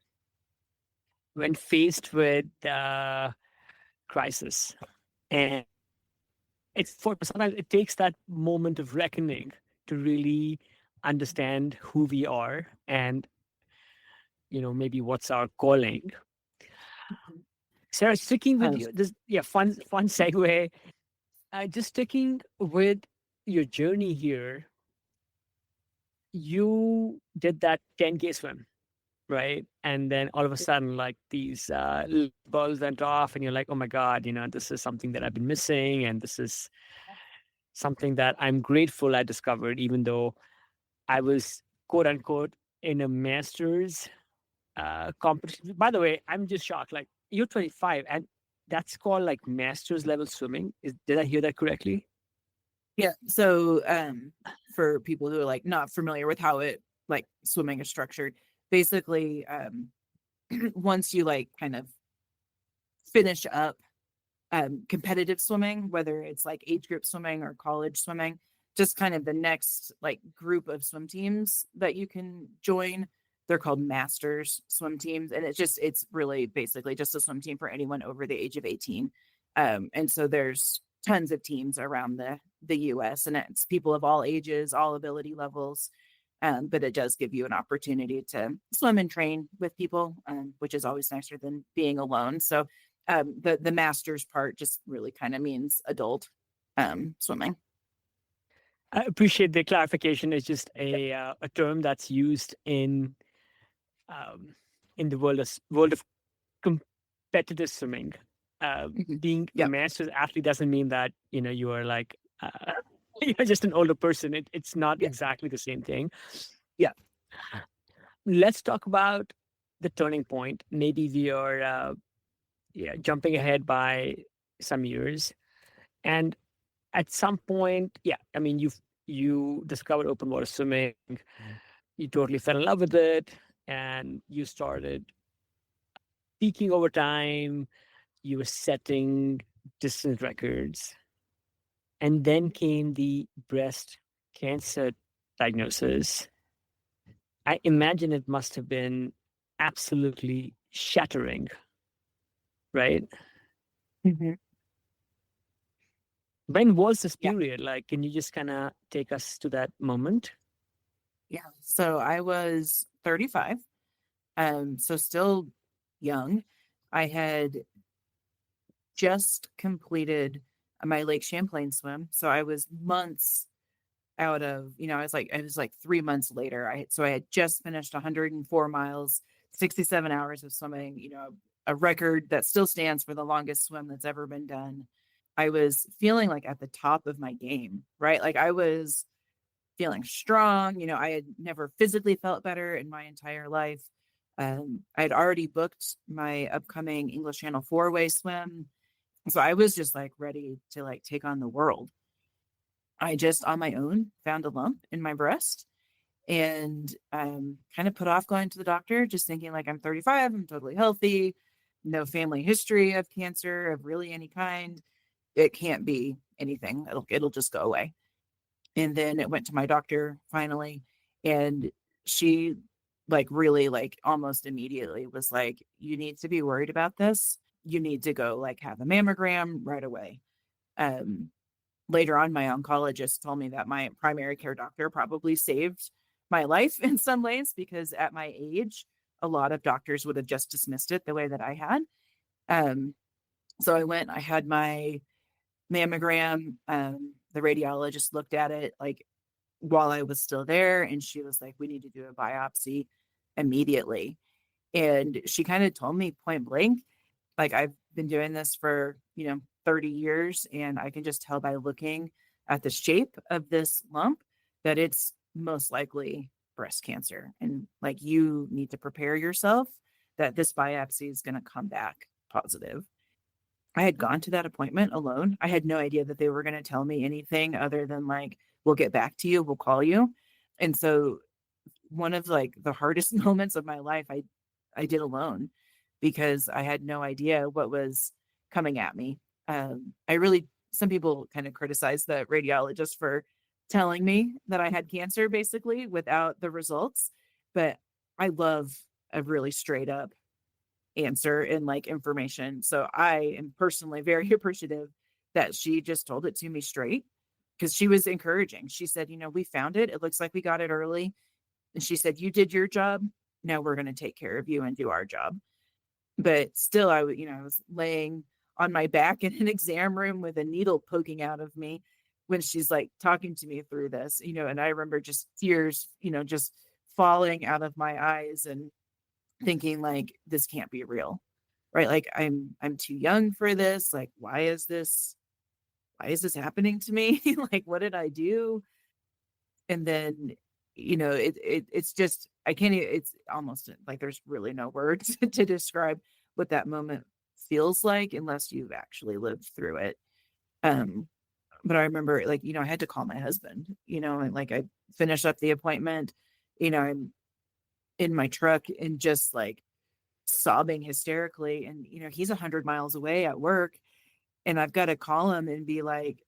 when faced with crisis. And sometimes it takes that moment of reckoning to really understand who we are and maybe what's our calling. Sarah, sticking with Um, you, this yeah, fun segue. Just sticking with your journey here, you did that 10K swim, right? And then all of a sudden, like these light bulbs went off, and you're like, oh my God, this is something that I've been missing. And this is something that I'm grateful I discovered, even though I was quote unquote in a master's competition. By the way, I'm just shocked. Like you're 25 and that's called like master's level swimming. Did I hear that correctly? Yeah. So for people who are like not familiar with how it like swimming is structured, basically once you like kind of finish up competitive swimming, whether it's like age group swimming or college swimming, just kind of the next like group of swim teams that you can join. They're called masters swim teams. And it's really basically just a swim team for anyone over the age of 18. And so there's tons of teams around the US, and it's people of all ages, all ability levels. But it does give you an opportunity to swim and train with people, which is always nicer than being alone. So the master's part just really kind of means adult swimming. I appreciate the clarification. It's just Yep. a term that's used um, in the world of competitive swimming. Mhm. Being a Yep. master's athlete doesn't mean that you are like you're just an older person. It's not Yeah. exactly the same thing. Yeah. Let's talk about the turning point. Maybe we are jumping ahead by some years, and at some point, yeah, I mean, you discovered open water swimming, you totally fell in love with it, and you started peaking over time. You were setting distance records, and then came the breast cancer diagnosis. I imagine it must have been absolutely shattering, right? Hmm. When was this Yeah. period? Like, can you just kind of take us to that moment? Yeah. So I was 35, so still young. I had just completed my Lake Champlain swim. So I was months out of, I was like 3 months later. I had just finished 104 miles, 67 hours of swimming, a record that still stands for the longest swim that's ever been done. I was feeling like at the top of my game, right? Like I was feeling strong. I had never physically felt better in my entire life. I had already booked my upcoming English Channel 4-way swim. So I was just like ready to like take on the world. I just on my own found a lump in my breast and kind of put off going to the doctor, just thinking like I'm 35, I'm totally healthy, no family history of cancer of really any kind. It can't be anything. It'll just go away. And then it went to my doctor finally, and she like really like almost immediately was like, you need to be worried about this. You need to go like have a mammogram right away. Um, Later on, my oncologist told me that my primary care doctor probably saved my life in some ways because at my age, a lot of doctors would have just dismissed it the way that I had. Um, so I went, I had my mammogram. The radiologist looked at it like while I was still there, and she was like, we need to do a biopsy immediately. And she kind of told me point blank, like, I've been doing this for, 30 years, and I can just tell by looking at the shape of this lump that it's most likely breast cancer. And like, you need to prepare yourself that this biopsy is going to come back positive. I had gone to that appointment alone. I had no idea that they were going to tell me anything other than like, we'll get back to you, we'll call you. And so one of like the hardest moments of my life I did alone because I had no idea what was coming at me. I really Some people kind of criticize the radiologist for telling me that I had cancer basically without the results, but I love a really straight up answer and like information. So I am personally very appreciative that she just told it to me straight because she was encouraging. She said, we found it. It looks like we got it early. And she said, you did your job. Now we're going to take care of you and do our job. But still, I was laying on my back in an exam room with a needle poking out of me when she's like talking to me through this, and I remember just tears, just falling out of my eyes and thinking like, this can't be real, right? Like I'm too young for this. Like, why is this happening to me? Like, what did I do? And then it's just I can't it's almost like there's really no words to describe what that moment feels like unless you've actually lived through it. um but I remember like I had to call my husband, and like I finished up the appointment, I'm in my truck and just like sobbing hysterically, and he's 100 miles away at work, and I've got to call him and be like,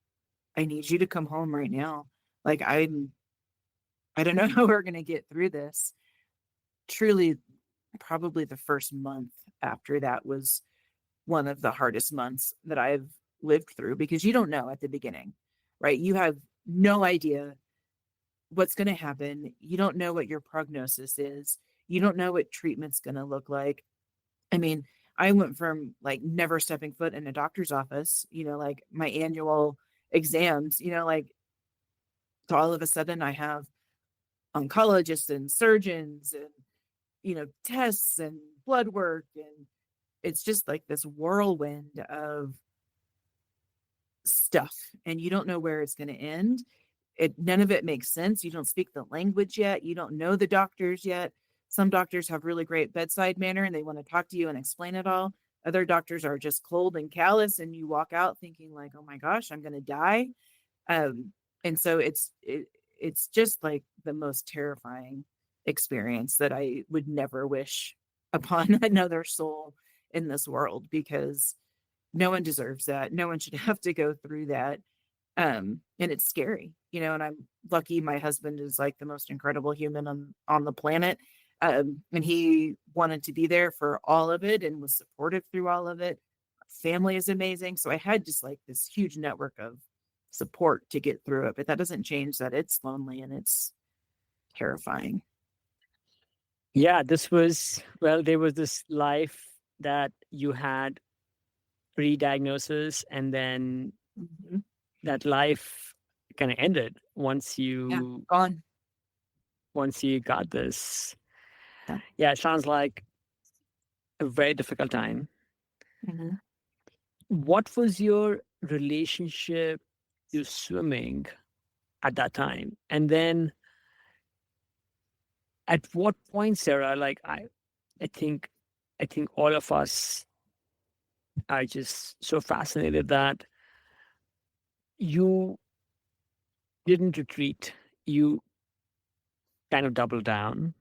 I need you to come home right now. Like I don't know how we're going to get through this. Truly, probably the first month after that was one of the hardest months that I've lived through because you don't know at the beginning, right? You have no idea what's going to happen. You don't know what your prognosis is. You don't know what treatment's going to look like. I mean, I went from like never stepping foot in a doctor's office, like my annual exams, like to all of a sudden I have oncologists and surgeons and, tests and blood work. And it's just like this whirlwind of stuff. And you don't know where it's going to end. None of it makes sense. You don't speak the language yet. You don't know the doctors yet. Some doctors have really great bedside manner and they want to talk to you and explain it all. Other doctors are just cold and callous, and you walk out thinking like, "Oh my gosh, I'm going to die." And so it's just like the most terrifying experience that I would never wish upon another soul in this world, because no one deserves that. No one should have to go through that. And it's scary, and I'm lucky my husband is like the most incredible human on the planet. And he wanted to be there for all of it and was supportive through all of it. Family is amazing. So I had just like this huge network of support to get through it. But that doesn't change that it's lonely and it's terrifying. Yeah, there was this life that you had pre-diagnosis, and then Mhm. that life kind of ended Yeah, gone. once you got this. Yeah. Yeah, it sounds like a very difficult time. Mhm. What was your relationship to swimming at that time? And then at what point, Sarah, like I think I think all of us are just so fascinated that you didn't retreat. You kind of doubled down.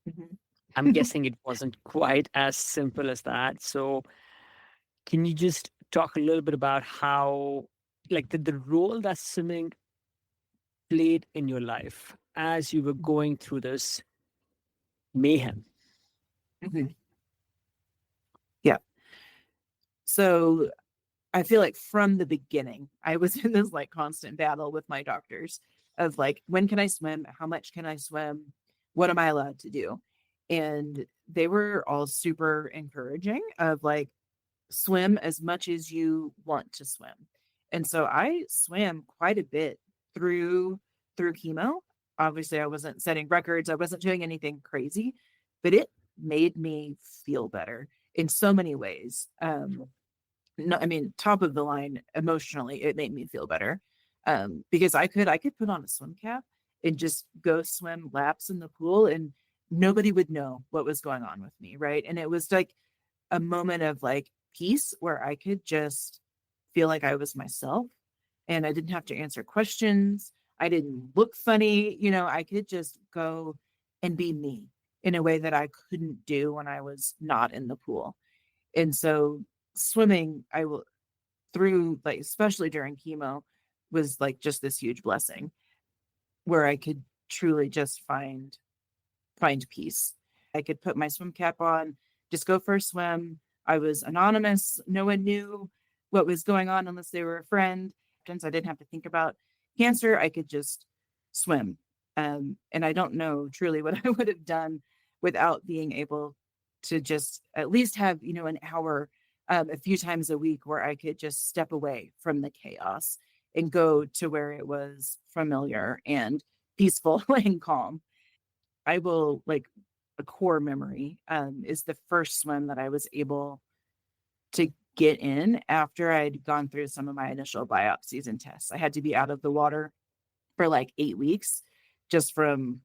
Mhm. I'm guessing it wasn't quite as simple as that. So can you just talk a little bit about how, like, the role that swimming played in your life as you were going through this mayhem? Mhm. Yeah. So I feel like from the beginning, I was in this like constant battle with my doctors of like, when can I swim? How much can I swim? What am I allowed to do? And they were all super encouraging of like, swim as much as you want to swim. And so I swam quite a bit through chemo. Obviously, I wasn't setting records, I wasn't doing anything crazy, but it made me feel better in so many ways. No, I mean, top of the line emotionally, it made me feel better. Because I could put on a swim cap and just go swim laps in the pool and nobody would know what was going on with me, right? And it was like a moment of like peace where I could just feel like I was myself and I didn't have to answer questions. I didn't look funny, I could just go and be me in a way that I couldn't do when I was not in the pool. And so swimming, I will through like especially during chemo was like just this huge blessing where I could truly just find peace. I could put my swim cap on, just go for a swim. I was anonymous. No one knew what was going on unless they were a friend. Since I didn't have to think about cancer, I could just swim. And I don't know truly what I would have done without being able to just at least have, an hour, a few times a week where I could just step away from the chaos and go to where it was familiar and peaceful and calm. I will like a core memory is the first swim that I was able to get in after I'd gone through some of my initial biopsies and tests. I had to be out of the water for like 8 weeks just from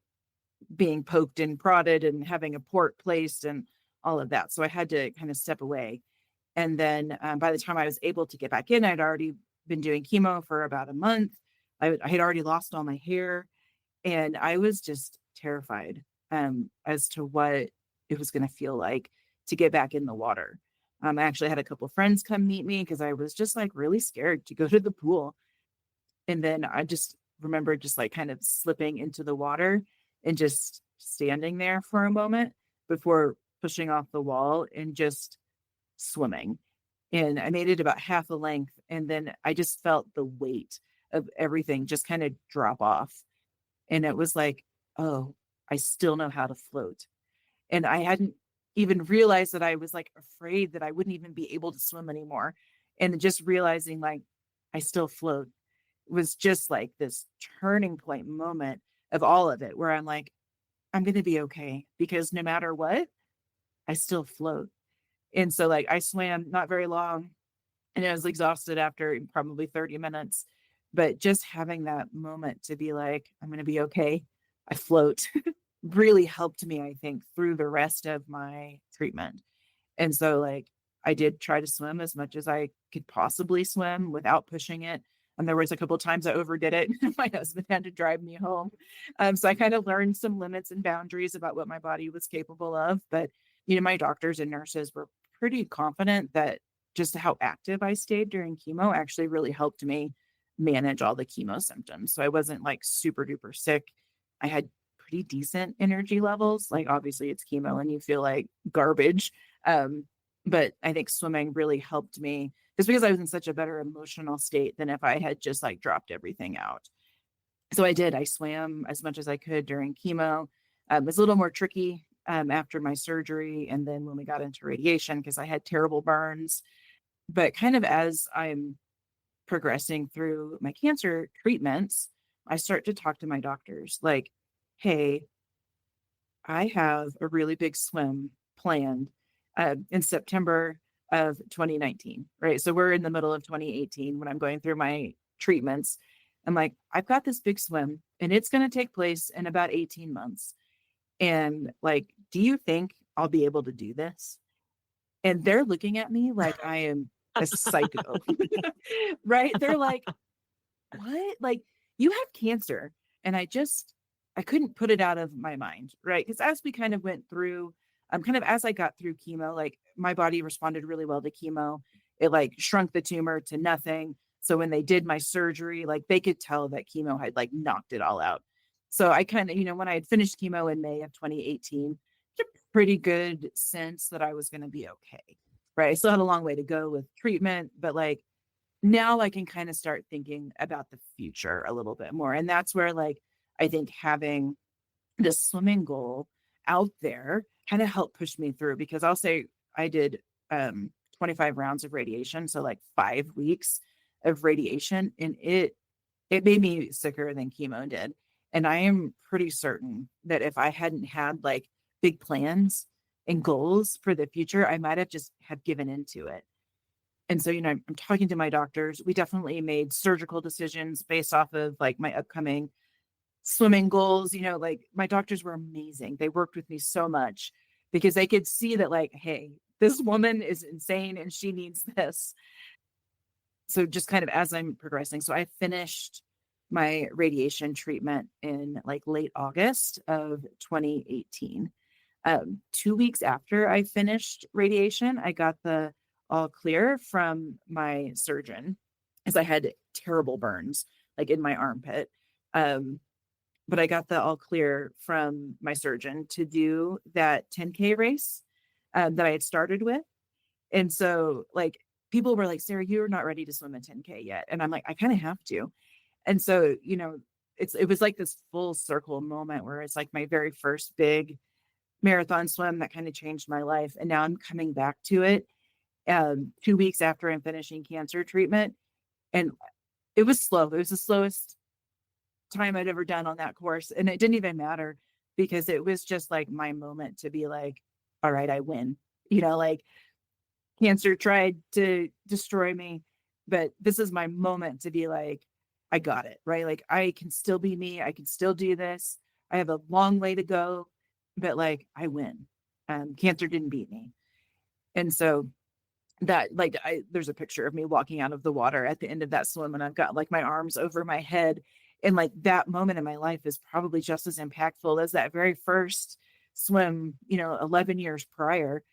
being poked and prodded and having a port placed and all of that. So I had to kind of step away. And then by the time I was able to get back in, I'd already been doing chemo for about a month. I had already lost all my hair. And I was just terrified as to what it was going to feel like to get back in the water. I actually had a couple of friends come meet me because I was just like really scared to go to the pool. And then I just remember just like kind of slipping into the water and just standing there for a moment before pushing off the wall and just swimming. And I made it about half the length. And then I just felt the weight of everything just kind of drop off. And it was like, oh, I still know how to float. And I hadn't even realized that I was like afraid that I wouldn't even be able to swim anymore. And just realizing like I still float was just like this turning point moment of all of it where I'm like, I'm going to be okay because no matter what, I still float. And so like I swam not very long and I was exhausted after probably 30 minutes. But just having that moment to be like, I'm going to be okay. I float really helped me, I think, through the rest of my treatment. And so, like, I did try to swim as much as I could possibly swim without pushing it. And there was a couple of times I overdid it. My husband had to drive me home. So I kind of learned some limits and boundaries about what my body was capable of. But, my doctors and nurses were pretty confident that just how active I stayed during chemo actually really helped me manage all the chemo symptoms. So I wasn't like super duper sick. I had pretty decent energy levels. Like, obviously, it's chemo and you feel like garbage. Um, but I think swimming really helped me just because I was in such a better emotional state than if I had just like dropped everything out. So I did. I swam as much as I could during chemo. It was a little more tricky after my surgery. And then when we got into radiation, because I had terrible burns. But kind of as I'm progressing through my cancer treatments, I start to talk to my doctors like, hey, I have a really big swim planned in September of 2019, right? So we're in the middle of 2018 when I'm going through my treatments. I'm like, I've got this big swim and it's going to take place in about 18 months. And like, do you think I'll be able to do this? And they're looking at me like I am a psycho, right? They're like, what? Like, you have cancer. And I couldn't put it out of my mind, right? Because as we kind of went through, kind of as I got through chemo, like my body responded really well to chemo. It like shrunk the tumor to nothing. So when they did my surgery, like they could tell that chemo had like knocked it all out. So I kind of, when I had finished chemo in May of 2018, a pretty good sense that I was going to be okay, right? I still had a long way to go with treatment, but like now I can kind of start thinking about the future a little bit more. And that's where like I think having this swimming goal out there kind of helped push me through because I'll say I did 25 rounds of radiation, so like 5 weeks of radiation, and it made me sicker than chemo did. And I am pretty certain that if I hadn't had like big plans and goals for the future, I might have just have given into it. And so, I'm talking to my doctors. We definitely made surgical decisions based off of like my upcoming swimming goals. Like my doctors were amazing. They worked with me so much because they could see that, like, hey, this woman is insane and she needs this. So, just kind of as I'm progressing, so I finished my radiation treatment in like late August of 2018. 2 weeks after I finished radiation, I got the all clear from my surgeon as I had terrible burns like in my armpit. Um, but I got the all clear from my surgeon to do that 10K race that I had started with. And so, like, people were like, Sarah, you're not ready to swim a 10K yet. And I'm like, I kind of have to. And so, it was like this full circle moment where it's like my very first big marathon swim that kind of changed my life. And now I'm coming back to it 2 weeks after I'm finishing cancer treatment. And it was slow. It was the slowest time I'd ever done on that course. And it didn't even matter because it was just like my moment to be like, all right, I win. Like cancer tried to destroy me, but this is my moment to be like, I got it, right? Like I can still be me. I can still do this. I have a long way to go, but like I win. Cancer didn't beat me. And so that like there's a picture of me walking out of the water at the end of that swim and I've got like my arms over my head. And like that moment in my life is probably just as impactful as that very first swim, 11 years prior,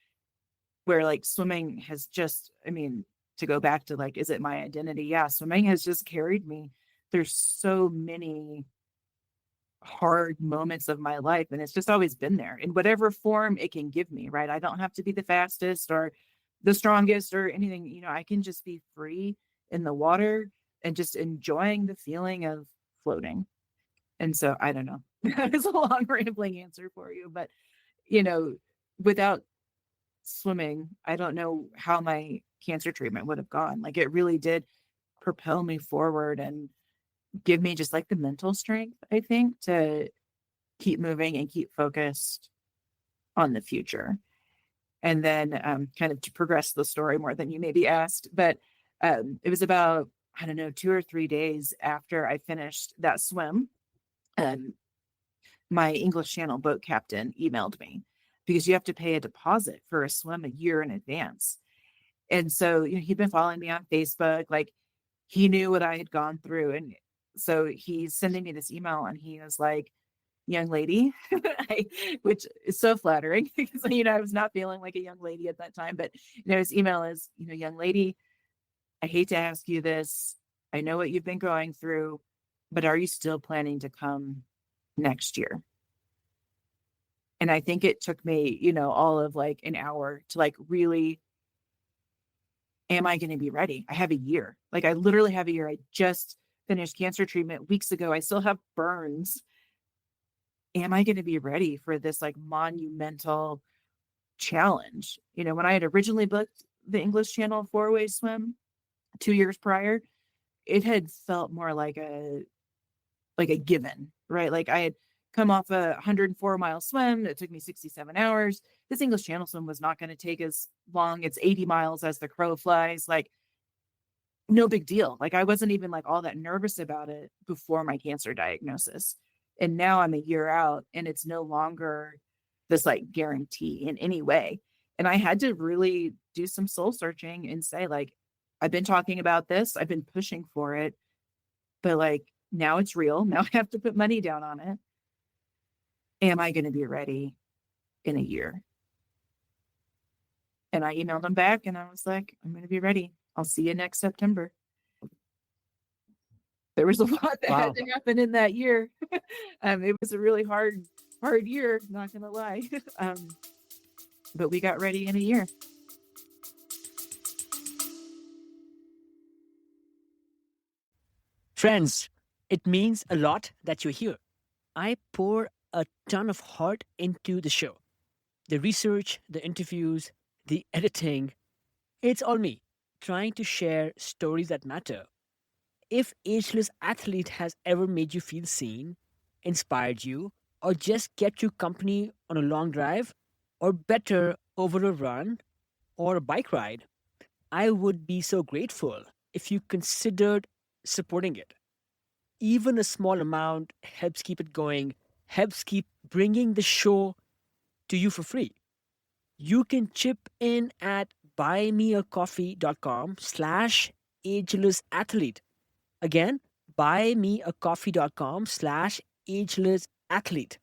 where like swimming has just, I mean, to go back to like, is it my identity? Yeah, swimming has just carried me. There's so many hard moments of my life and it's just always been there in whatever form it can give me, right? I don't have to be the fastest or the strongest or anything. I can just be free in the water and just enjoying the feeling of floating. And so I don't know. It's a long rambling answer for you, but you know, without swimming, I don't know how my cancer treatment would have gone. Like it really did propel me forward and give me just like the mental strength, I think, to keep moving and keep focused on the future. And then kind of to progress the story more than you maybe asked, but it was about, I don't know, 2 or 3 days after I finished that swim. Um, my English Channel boat captain emailed me because you have to pay a deposit for a swim a year in advance. And so, he'd been following me on Facebook, like he knew what I had gone through. And so he's sending me this email and he was like, young lady, which is so flattering because, I was not feeling like a young lady at that time. But, his email is, young lady, I hate to ask you this. I know what you've been going through, but are you still planning to come next year? And I think it took me, all of like an hour to like really, am I going to be ready? I have a year. Like I literally have a year. I just finished cancer treatment weeks ago. I still have burns. Am I going to be ready for this like monumental challenge? When I had originally booked the English Channel 4-way swim 2 years prior, it had felt more like a given, right? Like I had come off a 104-mile swim. It took me 67 hours. This English Channel swim was not going to take as long. It's 80 miles as the crow flies. Like, no big deal. Like, I wasn't even like all that nervous about it before my cancer diagnosis. And now I'm a year out and it's no longer this like guarantee in any way. And I had to really do some soul searching and say, like, I've been talking about this, I've been pushing for it, but like now it's real. Now I have to put money down on it. Am I going to be ready in a year? And I emailed them back and I was like, I'm going to be ready. I'll see you next September. There was a lot that had Wow. to happen in that year. It was a really hard year, not going to lie. But we got ready in a year. Friends, it means a lot that you're here. I pour a ton of heart into the show. The research, the interviews, the editing, it's all me, trying to share stories that matter. If Ageless Athlete has ever made you feel seen, inspired you, or just kept you company on a long drive, or better, over a run or a bike ride, I would be so grateful if you considered supporting it. Even a small amount helps keep it going, helps keep bringing the show to you for free. You can chip in at buymeacoffee.com/agelessathlete. Again, buymeacoffee.com/agelessathlete.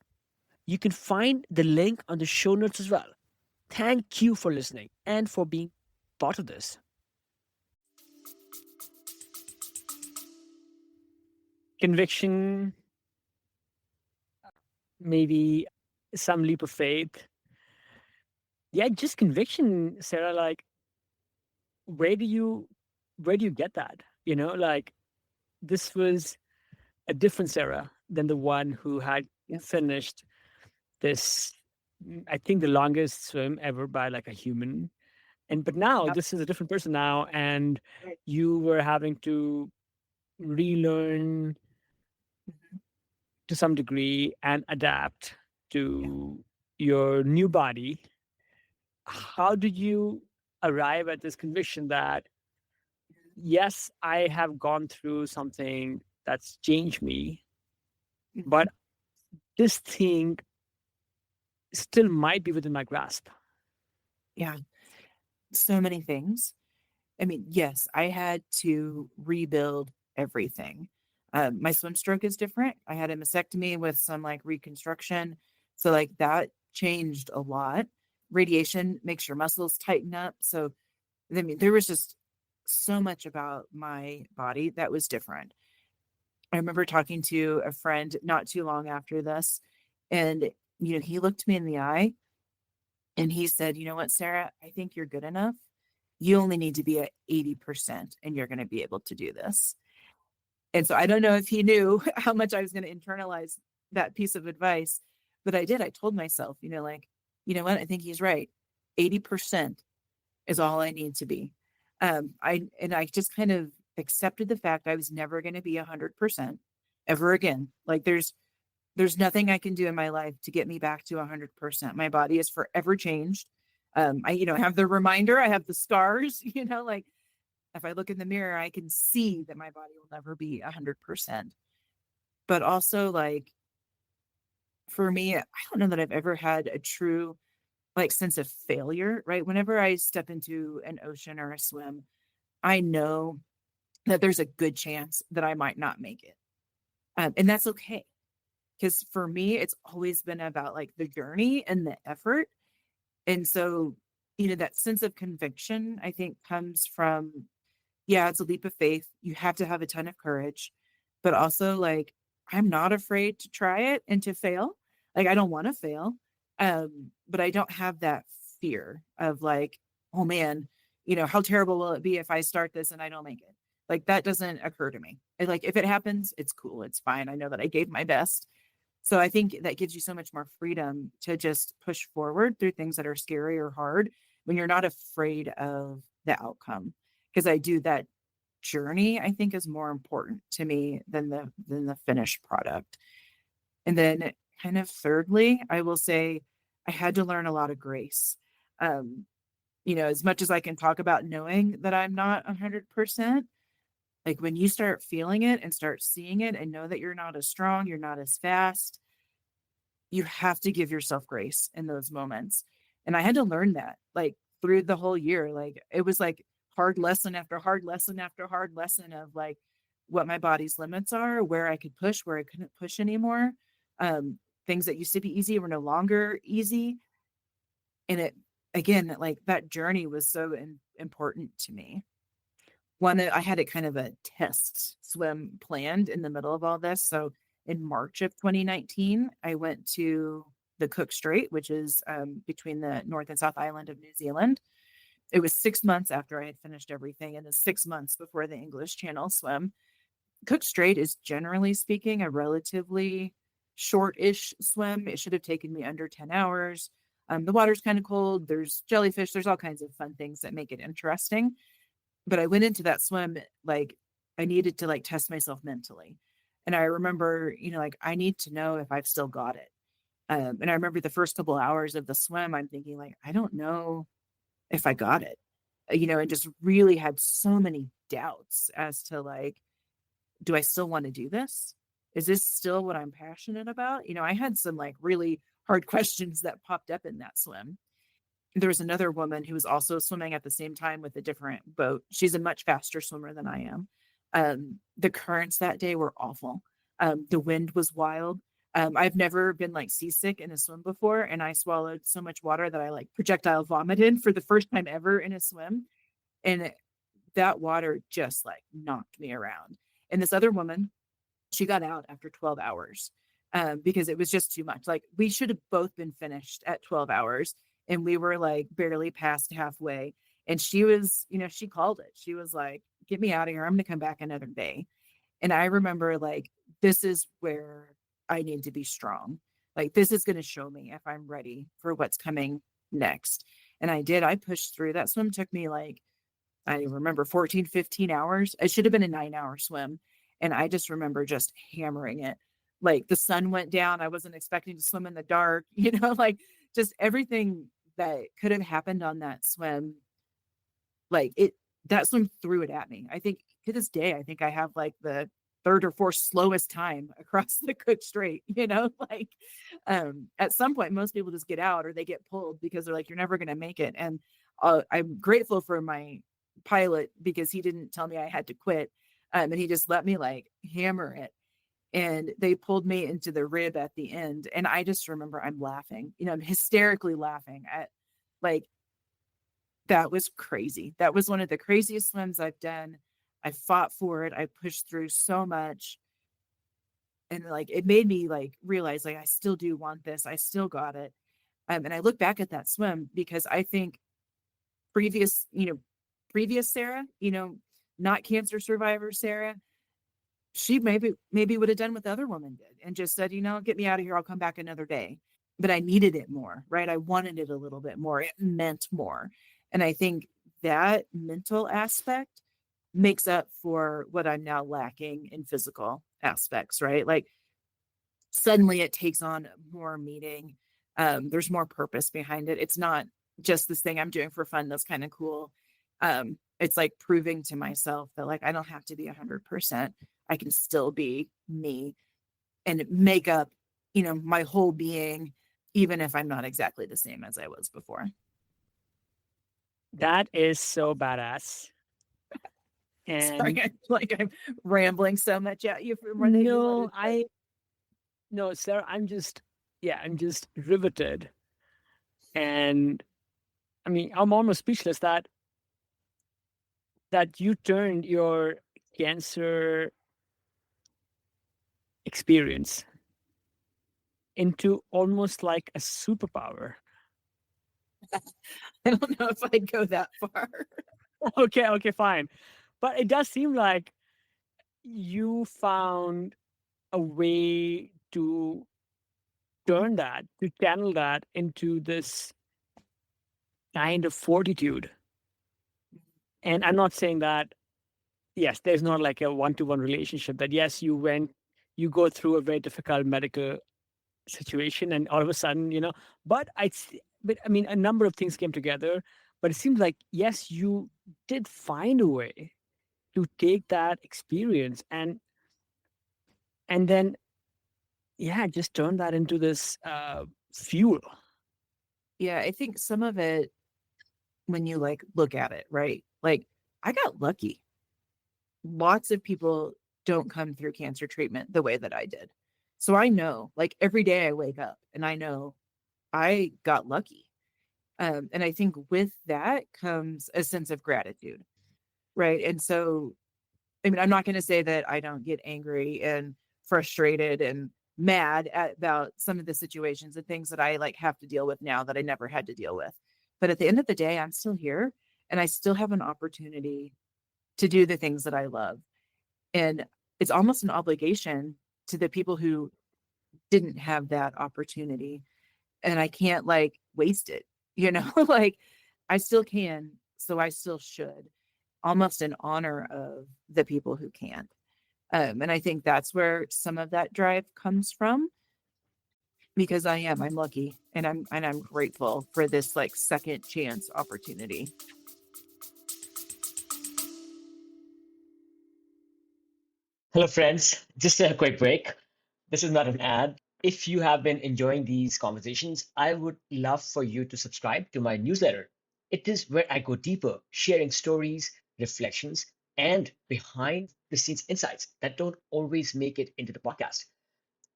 You can find the link on the show notes as well. Thank you for listening and for being part of this. Conviction, maybe some leap of faith. Yeah, just conviction, Sarah. Like, where do you where do you get that? Like this was a different Sarah than the one who had Yep. finished this. I think the longest swim ever by like a human. And but now Yep. this is a different person now, and Right. you were having to relearn Mhm. to some degree and adapt Yeah. to your new body. How did you arrive at this conviction that yes, I have gone through something that's changed me, but Mhm. this thing still might be within my grasp? Yeah. So many things. I mean, yes, I had to rebuild everything. My swim stroke is different. I had a mastectomy with some like reconstruction. So, like, that changed a lot. Radiation makes your muscles tighten up. So, I mean, there was just so much about my body that was different. I remember talking to a friend not too long after this, and, he looked me in the eye and he said, "You know what, Sarah? I think you're good enough. You only need to be at 80% and you're going to be able to do this." And so I don't know if he knew how much I was going to internalize that piece of advice, but I did. I told myself, like, you know what? I think he's right. 80% is all I need to be. I just kind of accepted the fact I was never going to be 100% ever again. Like there's nothing I can do in my life to get me back to 100%. My body is forever changed. I have the reminder, I have the scars, like if I look in the mirror, I can see that my body will never be 100%. But also, like, for me, I don't know that I've ever had a true, like, sense of failure, right? Whenever I step into an ocean or a swim, I know that there's a good chance that I might not make it. And that's okay. Because for me, it's always been about like the journey and the effort. And so, that sense of conviction, I think, comes from, yeah, it's a leap of faith. You have to have a ton of courage, but also like I'm not afraid to try it and to fail. Like I don't want to fail. But I don't have that fear of like, oh man, how terrible will it be if I start this and I don't make it? Like that doesn't occur to me. Like if it happens, it's cool. It's fine. I know that I gave my best. So I think that gives you so much more freedom to just push forward through things that are scary or hard when you're not afraid of the outcome. Because I do that journey, I think, is more important to me than the finished product. And then kind of thirdly, I will say I had to learn a lot of grace. Um, as much as I can talk about knowing that I'm not 100%, like when you start feeling it and start seeing it and know that you're not as strong, you're not as fast, you have to give yourself grace in those moments. And I had to learn that like through the whole year. Like it was like hard lesson after hard lesson after hard lesson of like what my body's limits are, where I could push, where I couldn't push anymore. Um, Things that used to be easy were no longer easy. And it, again, like that journey was so important to me. I had it kind of a test swim planned in the middle of all this. So in March of 2019, I went to the Cook Strait, which is between the North and South Island of New Zealand. It was 6 months after I had finished everything, and the 6 months before the English Channel swim. Cook Strait is generally speaking a relatively short-ish swim. It should have taken me under 10 hours. The water's kind of cold. There's jellyfish. There's all kinds of fun things that make it interesting. But I went into that swim like I needed to like test myself mentally. And I remember, like I need to know if I've still got it. And I remember the first couple hours of the swim, I'm thinking like, I don't know if I got it, and just really had so many doubts as to like, do I still want to do this? Is this still what I'm passionate about? I had some like really hard questions that popped up in that swim. There was another woman who was also swimming at the same time with a different boat. She's a much faster swimmer than I am. The currents that day were awful. The wind was wild. I've never been like seasick in a swim before, and I swallowed so much water that I like projectile vomited for the first time ever in a swim. And that water just like knocked me around. And this other woman, she got out after 12 hours because it was just too much. Like we should have both been finished at 12 hours and we were like barely past halfway. And she was, she called it. She was like, get me out of here. I'm going to come back another day. And I remember like, this is where I need to be strong. Like this is going to show me if I'm ready for what's coming next. And I did. I pushed through. That swim took me like, I remember 14, 15 hours. It should have been a 9-hour swim. And I just remember just hammering it. Like the sun went down. I wasn't expecting to swim in the dark, like just everything that could have happened on that swim. Like that swim threw it at me. I think to this day, I think I have like the third or fourth slowest time across the Cook Strait, like at some point, most people just get out or they get pulled because they're like, you're never going to make it. And I'm grateful for my pilot because he didn't tell me I had to quit. And he just let me like hammer it. And they pulled me into the rib at the end. And I just remember I'm laughing, I'm hysterically laughing at like, that was crazy. That was one of the craziest swims I've done. I fought for it. I pushed through so much. And like, it made me like realize like, I still do want this. I still got it. And I look back at that swim because I think previous Sarah, not cancer survivor Sarah, she maybe would have done what the other woman did and just said, get me out of here. I'll come back another day. But I needed it more, right? I wanted it a little bit more. It meant more. And I think that mental aspect makes up for what I'm now lacking in physical aspects, right? Like suddenly it takes on more meaning. There's more purpose behind it. It's not just this thing I'm doing for fun that's kind of cool. It's like proving to myself that like I don't have to be 100%. I can still be me and make up, my whole being, even if I'm not exactly the same as I was before. That is so badass. Sorry, And I'm rambling so much at you for more than you no, wanted. But no, Sarah, I'm just riveted. And I mean, I'm almost speechless that you turned your cancer experience into almost like a superpower. I don't know if I'd go that far. Okay, okay, fine. But it does seem like you found a way to to channel that into this kind of fortitude. And I'm not saying that, yes, there's not like a one-to-one relationship, that yes, you go through a very difficult medical situation and all of a sudden, but I mean, a number of things came together, but it seems like, yes, you did find a way to take that experience and then, yeah, just turn that into this fuel. Yeah, I think some of it, when you like look at it, right? Like I got lucky. Lots of people don't come through cancer treatment the way that I did. So I know, like every day I wake up and I know I got lucky. And I think with that comes a sense of gratitude, right? And so, I mean, I'm not going to say that I don't get angry and frustrated and mad about some of the situations and things that I like have to deal with now that I never had to deal with. But at the end of the day, I'm still here and I still have an opportunity to do the things that I love. And it's almost an obligation to the people who didn't have that opportunity. And I can't like waste it, like I still can. So I still should, almost in honor of the people who can't. And I think that's where some of that drive comes from because I'm lucky and I'm grateful for this like second chance opportunity. Hello, friends. Just a quick break. This is not an ad. If you have been enjoying these conversations, I would love for you to subscribe to my newsletter. It is where I go deeper, sharing stories, reflections, and behind the scenes insights that don't always make it into the podcast.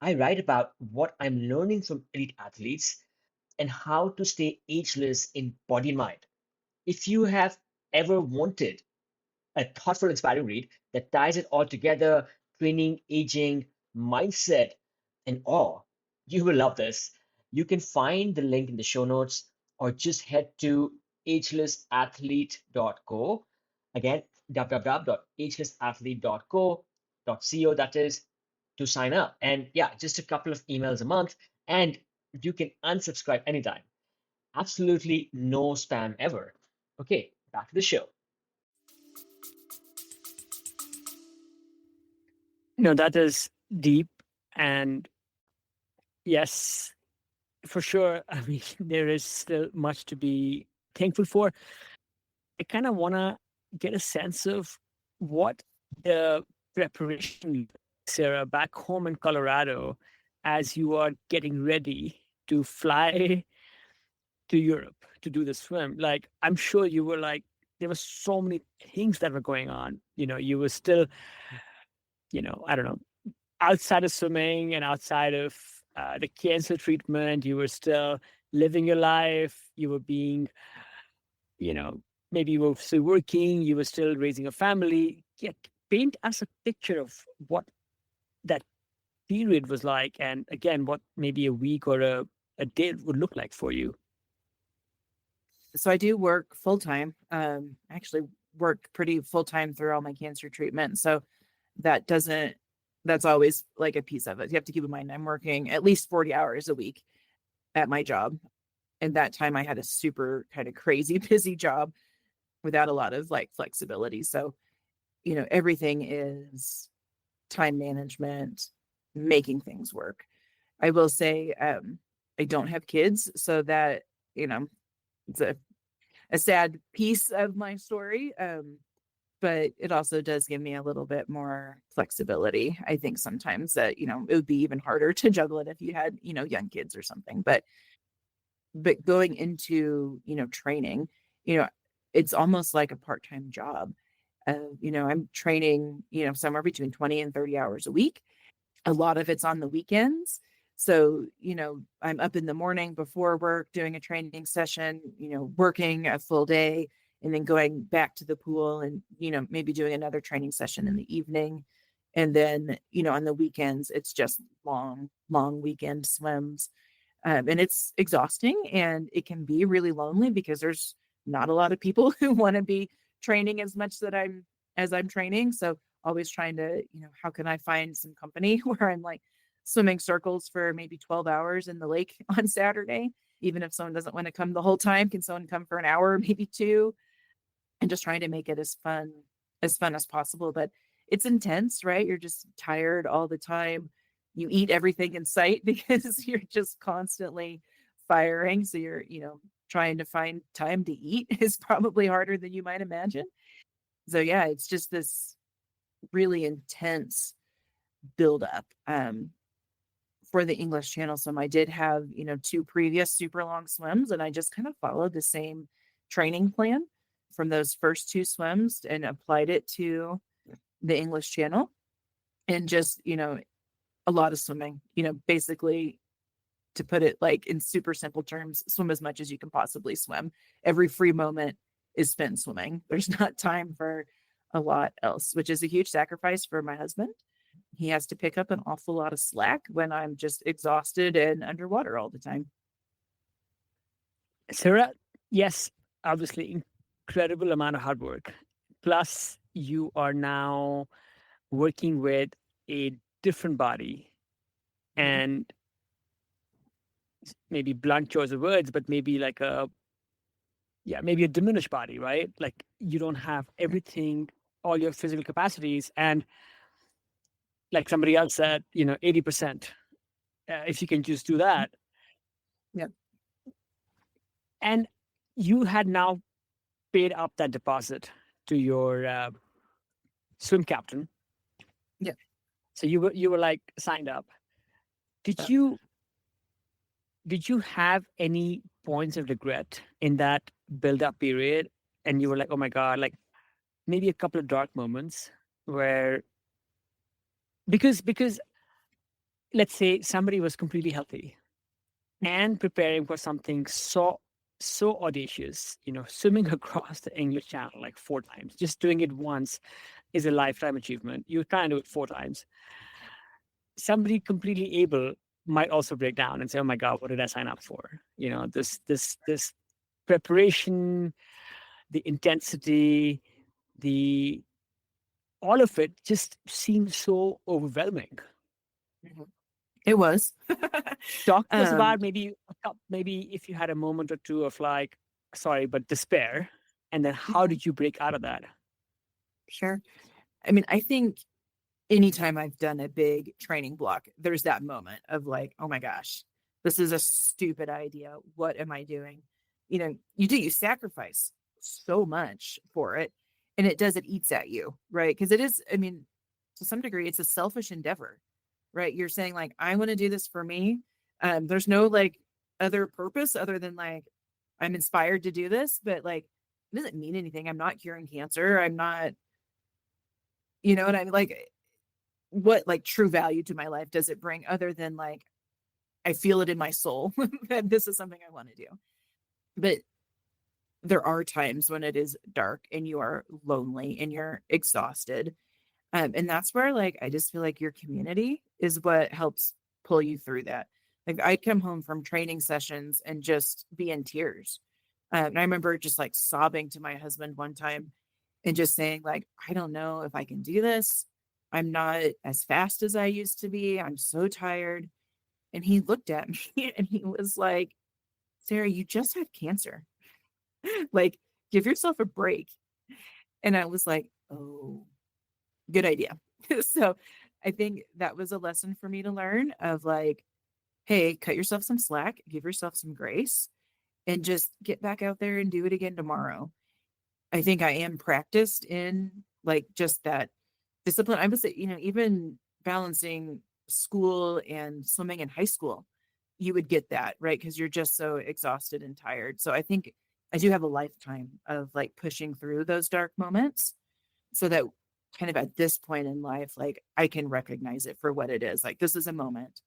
I write about what I'm learning from elite athletes and how to stay ageless in body and mind. If you have ever wanted a thoughtful, inspiring read that ties it all together: training, aging, mindset, and awe. You will love this. You can find the link in the show notes or just head to agelessathlete.co. Again, www.agelessathlete.co, that is, to sign up. And yeah, just a couple of emails a month, and you can unsubscribe anytime. Absolutely no spam ever. Okay, back to the show. That is deep. And yes, for sure. I mean, there is still much to be thankful for. I kind of want to get a sense of what the preparation, Sarah, back home in Colorado, as you are getting ready to fly to Europe to do the swim. Like, I'm sure you were like, there were so many things that were going on. You were still, I don't know, outside of swimming and outside of the cancer treatment, you were still living your life. You were being, you know, maybe you were still working, you were still raising a family. Yeah, paint us a picture of what that period was like. And again, what maybe a week or a day would look like for you. So I do work full time. I actually worked pretty full time through all my cancer treatment. So that doesn't That's always like a piece of it. You have to keep in mind I'm working at least 40 hours a week at my job. And that time I had a super kind of crazy busy job without a lot of like flexibility. So, everything is time management, making things work. I will say, I don't have kids, so that, you know, it's a sad piece of my story. But it also does give me a little bit more flexibility. I think sometimes that, it would be even harder to juggle it if you had, young kids or something. But going into, training, you know, it's almost like a part-time job. I'm training, somewhere between 20 and 30 hours a week. A lot of it's on the weekends. So, I'm up in the morning before work doing a training session, working a full day and then going back to the pool and, maybe doing another training session in the evening. And then, on the weekends, it's just long, long weekend swims. And it's exhausting and it can be really lonely because there's not a lot of people who want to be training as much as I'm training. So always trying to, how can I find some company where I'm like swimming circles for maybe 12 hours in the lake on Saturday, even if someone doesn't want to come the whole time, can someone come for an hour, maybe two, and just trying to make it as fun as possible. But it's intense, right? You're just tired all the time. You eat everything in sight because you're just constantly firing. So you're, trying to find time to eat is probably harder than you might imagine. So yeah, it's just this really intense buildup for the English Channel. So I did have, two previous super long swims, and I just kind of followed the same training plan from those first two swims and applied it to the English Channel. And just, a lot of swimming, basically, to put it like in super simple terms, swim as much as you can possibly swim. Every free moment is spent swimming. There's not time for a lot else, which is a huge sacrifice for my husband. He has to pick up an awful lot of slack when I'm just exhausted and underwater all the time. Sarah, yes, obviously incredible amount of hard work. Plus, you are now working with a different body Mhm. and maybe blunt choice of words, but maybe like maybe a diminished body, right? Like you don't have everything, all your physical capacities, and like somebody else said, 80%. If you can just do that, Yeah. and you had now paid up that deposit to your swim captain, Yeah. so you were like signed up. Did Yeah. you did you have any points of regret in that build up period? And you were like, oh my God, like maybe a couple of dark moments where because let's say somebody was completely healthy and preparing for something so audacious, swimming across the English Channel like 4 times. Just doing it once is a lifetime achievement. You try and do it 4 times. Somebody completely able might also break down and say, "Oh my God, what did I sign up for?" This preparation, the intensity, the all of it just seems so overwhelming. Mhm. It was. Talk to us um, about maybe if you had a moment or two of like, sorry, but despair, and then how mhm, did you break out of that? sure. I mean, I think anytime I've done a big training block, there's that moment of like, oh my gosh, this is a stupid idea. What am I doing? You sacrifice so much for it, and it eats at you, right? Because it is, I mean, to some degree, it's a selfish endeavor, right? You're saying, like, I want to do this for me. There's no like other purpose other than like, I'm inspired to do this, but like, it doesn't mean anything. I'm not curing cancer. I'm not, what I mean? Like, what like true value to my life does it bring other than like I feel it in my soul that this is something I want to do. But there are times when it is dark and you are lonely and you're exhausted. And that's where like I just feel like your community is what helps pull you through that. Like I'd come home from training sessions and just be in tears. And I remember just like sobbing to my husband one time and just saying like, I don't know if I can do this. I'm not as fast as I used to be. I'm so tired. And he looked at me and he was like, Sarah, you just had cancer. Like, give yourself a break. And I was like, oh, good idea. So I think that was a lesson for me to learn of like, hey, cut yourself some slack, give yourself some grace, and just get back out there and do it again tomorrow. I think I am practiced in like just that discipline. I would say, even balancing school and swimming in high school, you would get that, right? Because you're just so exhausted and tired. So I think I do have a lifetime of like pushing through those dark moments so that kind of at this point in life, like I can recognize it for what it is. Like, this is a moment.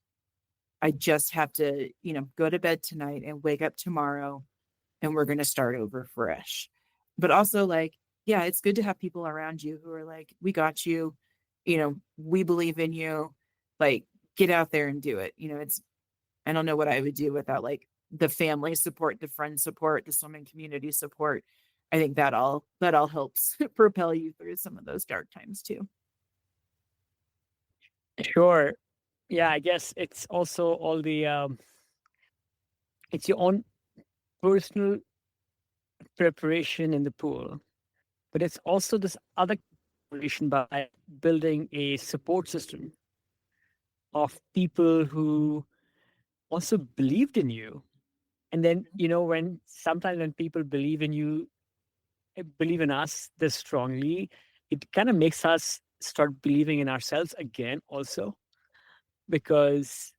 I just have to, go to bed tonight and wake up tomorrow and we're going to start over fresh. But also, like, yeah, it's good to have people around you who are like, we got you, we believe in you, like, get out there and do it. I don't know what I would do without like the family support, the friend support, the swimming community support. I think that all helps propel you through some of those dark times too. Sure. Yeah, I guess it's also all the it's your own personal preparation in the pool, but it's also this other preparation by building a support system of people who also believed in you. And then, when sometimes when people believe in you, believe in us this strongly, it kind of makes us start believing in ourselves again, also. Because,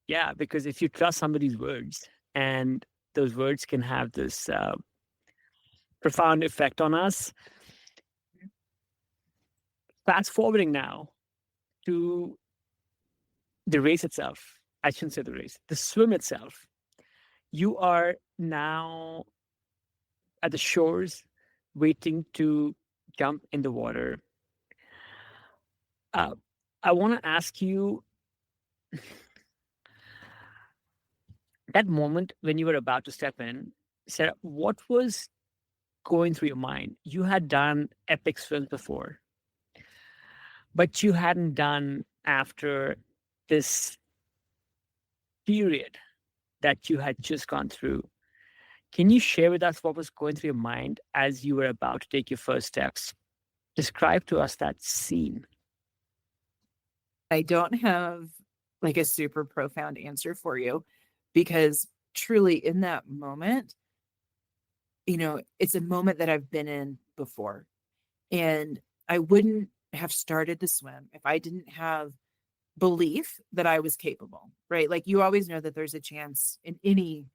yeah, because if you trust somebody's words and those words can have this profound effect on us. Fast forwarding now to the race itself. I shouldn't say the race, the swim itself. You are now at the shores waiting to jump in the water. Uh, I want to ask you that moment when you were about to step in, Sarah, what was going through your mind? You had done epic swims before, but you hadn't done after this period that you had just gone through. Can you share with us what was going through your mind as you were about to take your first steps? Describe to us that scene. I don't have like a super profound answer for you because truly in that moment, it's a moment that I've been in before. And I wouldn't have started to swim if I didn't have belief that I was capable, right? Like, you always know that there's a chance in any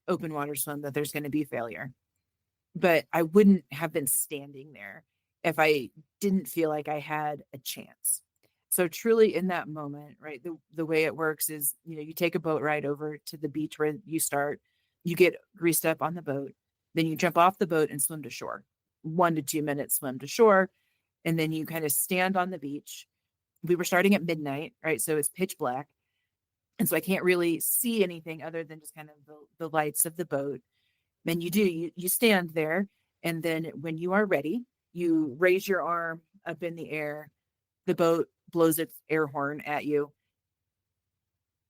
open water swim that there's going to be failure. But I wouldn't have been standing there if I didn't feel like I had a chance. So truly in that moment, right, the way it works is, you take a boat ride over to the beach where you start, you get greased up on the boat, then you jump off the boat and swim to shore. 1 to 2 minutes swim to shore, and then you kind of stand on the beach. We were starting at midnight, right? So it's pitch black. And so I can't really see anything other than just kind of the lights of the boat. Then you stand there, and then when you are ready, you raise your arm up in the air. The boat blows its air horn at you,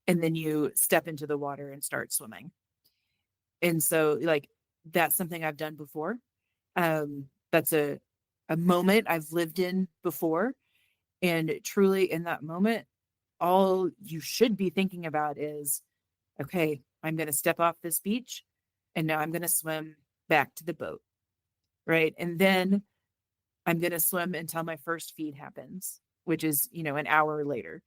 and then you step into the water and start swimming. And so, like, that's something I've done before. That's a moment I've lived in before, and truly in that moment, all you should be thinking about is, okay, I'm going to step off this beach, and now I'm going to swim back to the boat, right? And then I'm going to swim until my first feed happens, which is, an hour later.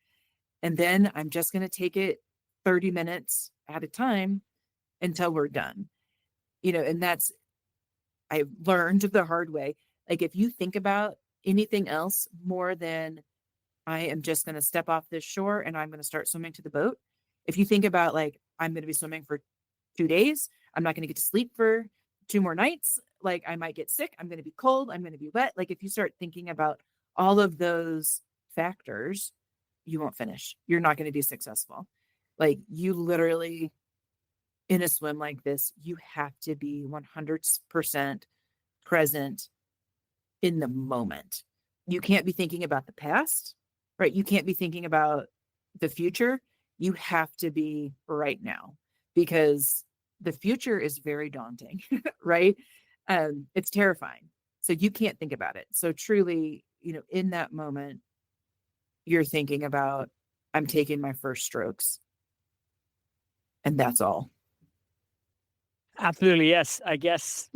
And then I'm just going to take it 30 minutes at a time until we're done. And I learned the hard way. Like, if you think about anything else more than I am just going to step off this shore and I'm going to start swimming to the boat. If you think about like, I'm going to be swimming for 2 days, I'm not going to get to sleep for 2 more nights. Like, I might get sick. I'm going to be cold. I'm going to be wet. Like, if you start thinking about all of those factors, you won't finish. You're not going to be successful. Like, you literally, in a swim like this, you have to be 100% present in the moment. You can't be thinking about the past, right? You can't be thinking about the future. You have to be right now, because the future is very daunting, right? It's terrifying. So you can't think about it. So truly, in that moment, you're thinking about, I'm taking my first strokes, and that's all. Absolutely, yes. I guess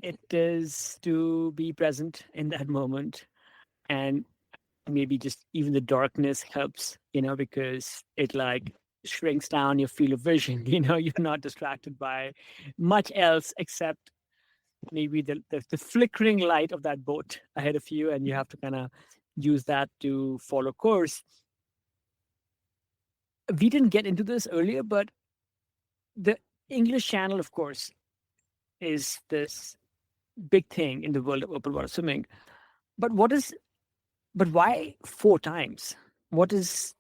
it is to be present in that moment, and maybe just even the darkness helps, because it like shrinks down your field of vision. You're not distracted by much else except maybe the flickering light of that boat ahead of you, and you have to kind of use that to follow course. We didn't get into this earlier, but the English Channel, of course, is this big thing in the world of open water swimming. But why four times? What is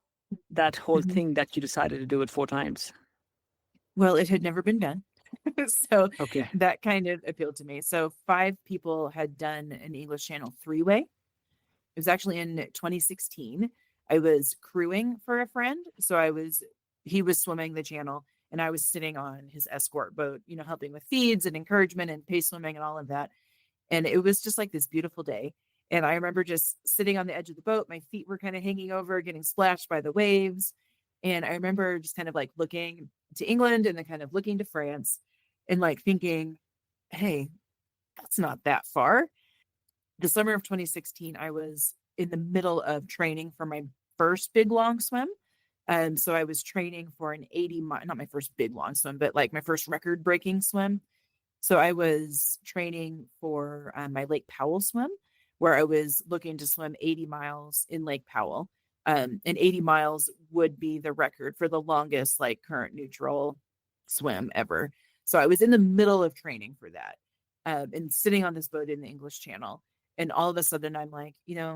that whole Mhm. thing that you decided to do it four times? Well, it had never been done. So Okay. that kind of appealed to me. So 5 people had done an English Channel three-way. It was actually in 2016. I was crewing for a friend. So he was swimming the channel and I was sitting on his escort boat, helping with feeds and encouragement and pace swimming and all of that. And it was just like this beautiful day. And I remember just sitting on the edge of the boat. My feet were kind of hanging over, getting splashed by the waves. And I remember just kind of like looking to England and then kind of looking to France and like thinking, hey, that's not that far. The summer of 2016, I was in the middle of training for my first big long swim. And so I was training for an 80 mile, not my first big long swim, but like my first record breaking swim. So I was training for my Lake Powell swim, where I was looking to swim 80 miles in Lake Powell. And 80 miles would be the record for the longest like current neutral swim ever. So I was in the middle of training for that, and sitting on this boat in the English Channel. And all of a sudden I'm like,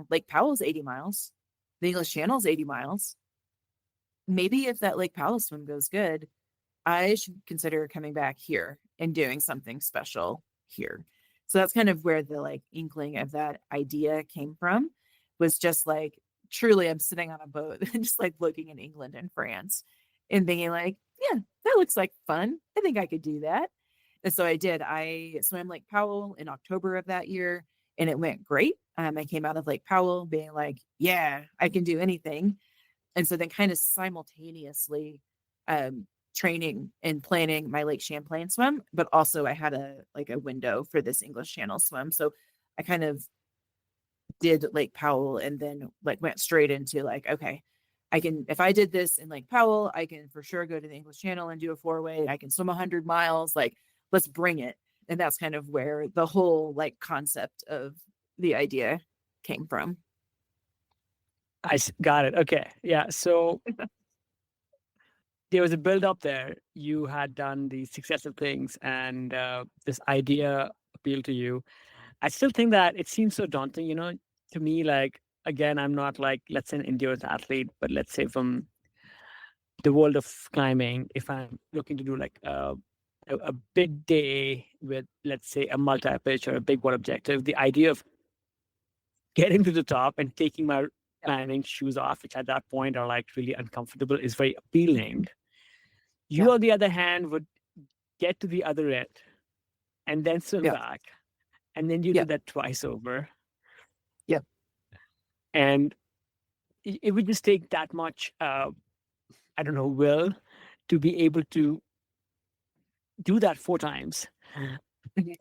Lake Powell's 80 miles. The English Channel's 80 miles. Maybe if that Lake Powell swim goes good, I should consider coming back here and doing something special here. So that's kind of where the like inkling of that idea came from, was just like, truly, I'm sitting on a boat and just like looking at England and France and thinking like, yeah, that looks like fun. I think I could do that. And so I did. I swam Lake Powell in October of that year and it went great. I came out of Lake Powell being like, yeah, I can do anything. And so then kind of simultaneously training and planning my Lake Champlain swim, but also I had a window for this English Channel swim. So I kind of did Lake Powell and then like went straight into like, okay, if I did this in Lake Powell, I can for sure go to the English Channel and do a 4-way. I can swim 100 miles. Like, let's bring it. And that's kind of where the whole like concept of the idea came from. Got it. Okay. Yeah. So there was a build up there. You had done these successive things, and this idea appealed to you. I still think that it seems so daunting, to me. Like, again, I'm not like, let's say, an endurance athlete, but let's say from the world of climbing, if I'm looking to do like a big day with, let's say, a multi pitch or a big one objective, the idea of getting to the top and taking my climbing shoes off, which at that point are like really uncomfortable, is very appealing. Yeah. You, on the other hand, would get to the other end and then swim Yeah. back. And then you Yeah. do that twice over. Yeah. And it would just take that much, I don't know, will to be able to do that four times. Mhm.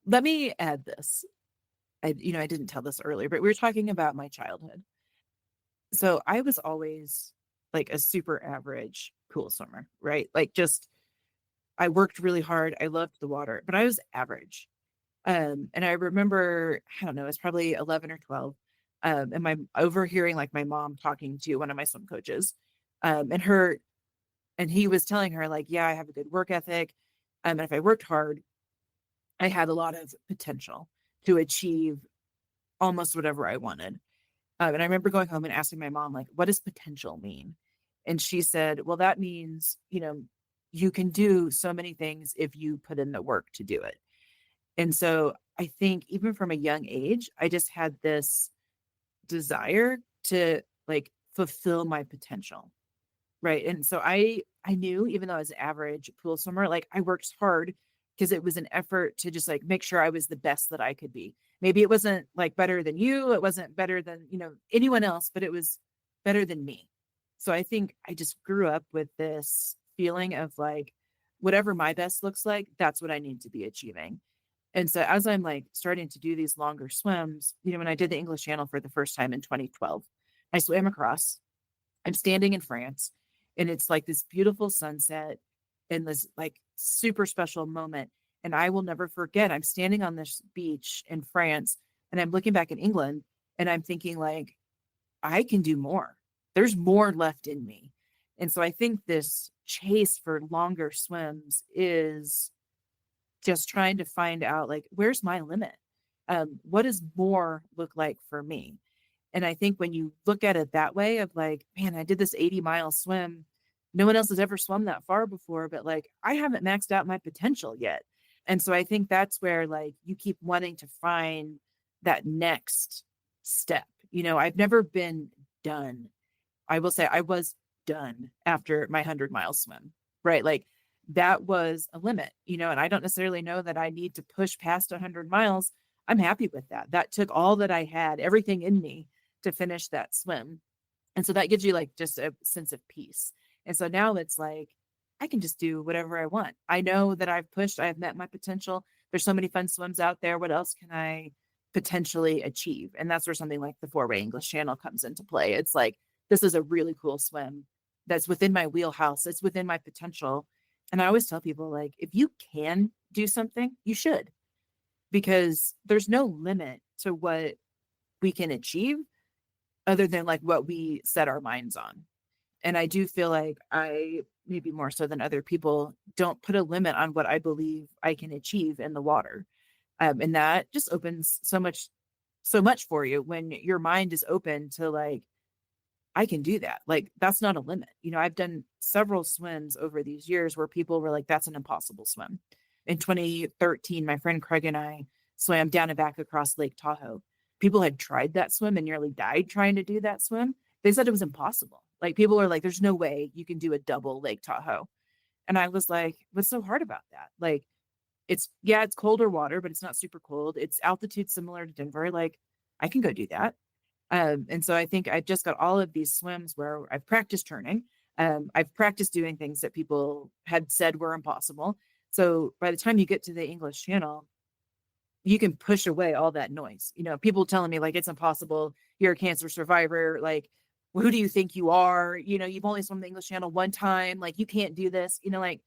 Let me add this. I didn't tell this earlier, but we were talking about my childhood. So I was always like a super average pool swimmer, right? Like just I worked really hard. I loved the water, but I was average. And I remember, I don't know, it's probably 11 or 12. And my overhearing like my mom talking to one of my swim coaches. And he was telling her, like, yeah, I have a good work ethic. And if I worked hard, I had a lot of potential to achieve almost whatever I wanted. And I remember going home and asking my mom, like, what does potential mean? And she said, well, that means, you can do so many things if you put in the work to do it. And so I think even from a young age, I just had this desire to like fulfill my potential. Right. And so I knew even though I was an average pool swimmer, like I worked hard because it was an effort to just like make sure I was the best that I could be. Maybe it wasn't like better than you, it wasn't better than, anyone else, but it was better than me. So I think I just grew up with this feeling of like whatever my best looks like, that's what I need to be achieving. And so as I'm like starting to do these longer swims, when I did the English Channel for the first time in 2012, I swam across. I'm standing in France and it's like this beautiful sunset and this like super special moment. And I will never forget, I'm standing on this beach in France and I'm looking back in England and I'm thinking like, I can do more. There's more left in me. And so I think this chase for longer swims is just trying to find out like, where's my limit? What does more look like for me? And I think when you look at it that way of like, man, I did this 80-mile swim. No one else has ever swum that far before, but like I haven't maxed out my potential yet. And so I think that's where like you keep wanting to find that next step. I've never been done. I will say I was done after my 100-mile swim, right? Like that was a limit, and I don't necessarily know that I need to push past 100 miles. I'm happy with that. That took all that I had, everything in me to finish that swim. And so that gives you like just a sense of peace. And so now it's like, I can just do whatever I want. I know that I've pushed, I've met my potential. There's so many fun swims out there. What else can I potentially achieve? And that's where something like the four-way English Channel comes into play. It's like, this is a really cool swim that's within my wheelhouse. It's within my potential. And I always tell people like, if you can do something, you should, because there's no limit to what we can achieve other than like what we set our minds on. And I do feel like I, maybe more so than other people, don't put a limit on what I believe I can achieve in the water. And that just opens so much for you when your mind is open to like, I can do that. Like, that's not a limit. I've done several swims over these years where people were like, that's an impossible swim. In 2013, my friend Craig and I swam down and back across Lake Tahoe. People had tried that swim and nearly died trying to do that swim. They said it was impossible. Like, people are like, there's no way you can do a double Lake Tahoe. And I was like, what's so hard about that? Like, it's colder water, but it's not super cold. It's altitude similar to Denver. Like, I can go do that. And so I think I just got all of these swims where I've practiced turning. I've practiced doing things that people had said were impossible. So by the time you get to the English Channel, you can push away all that noise. People telling me like, it's impossible. You're a cancer survivor. Like, who do you think you are? You've only swum the English Channel one time. Like, you can't do this, like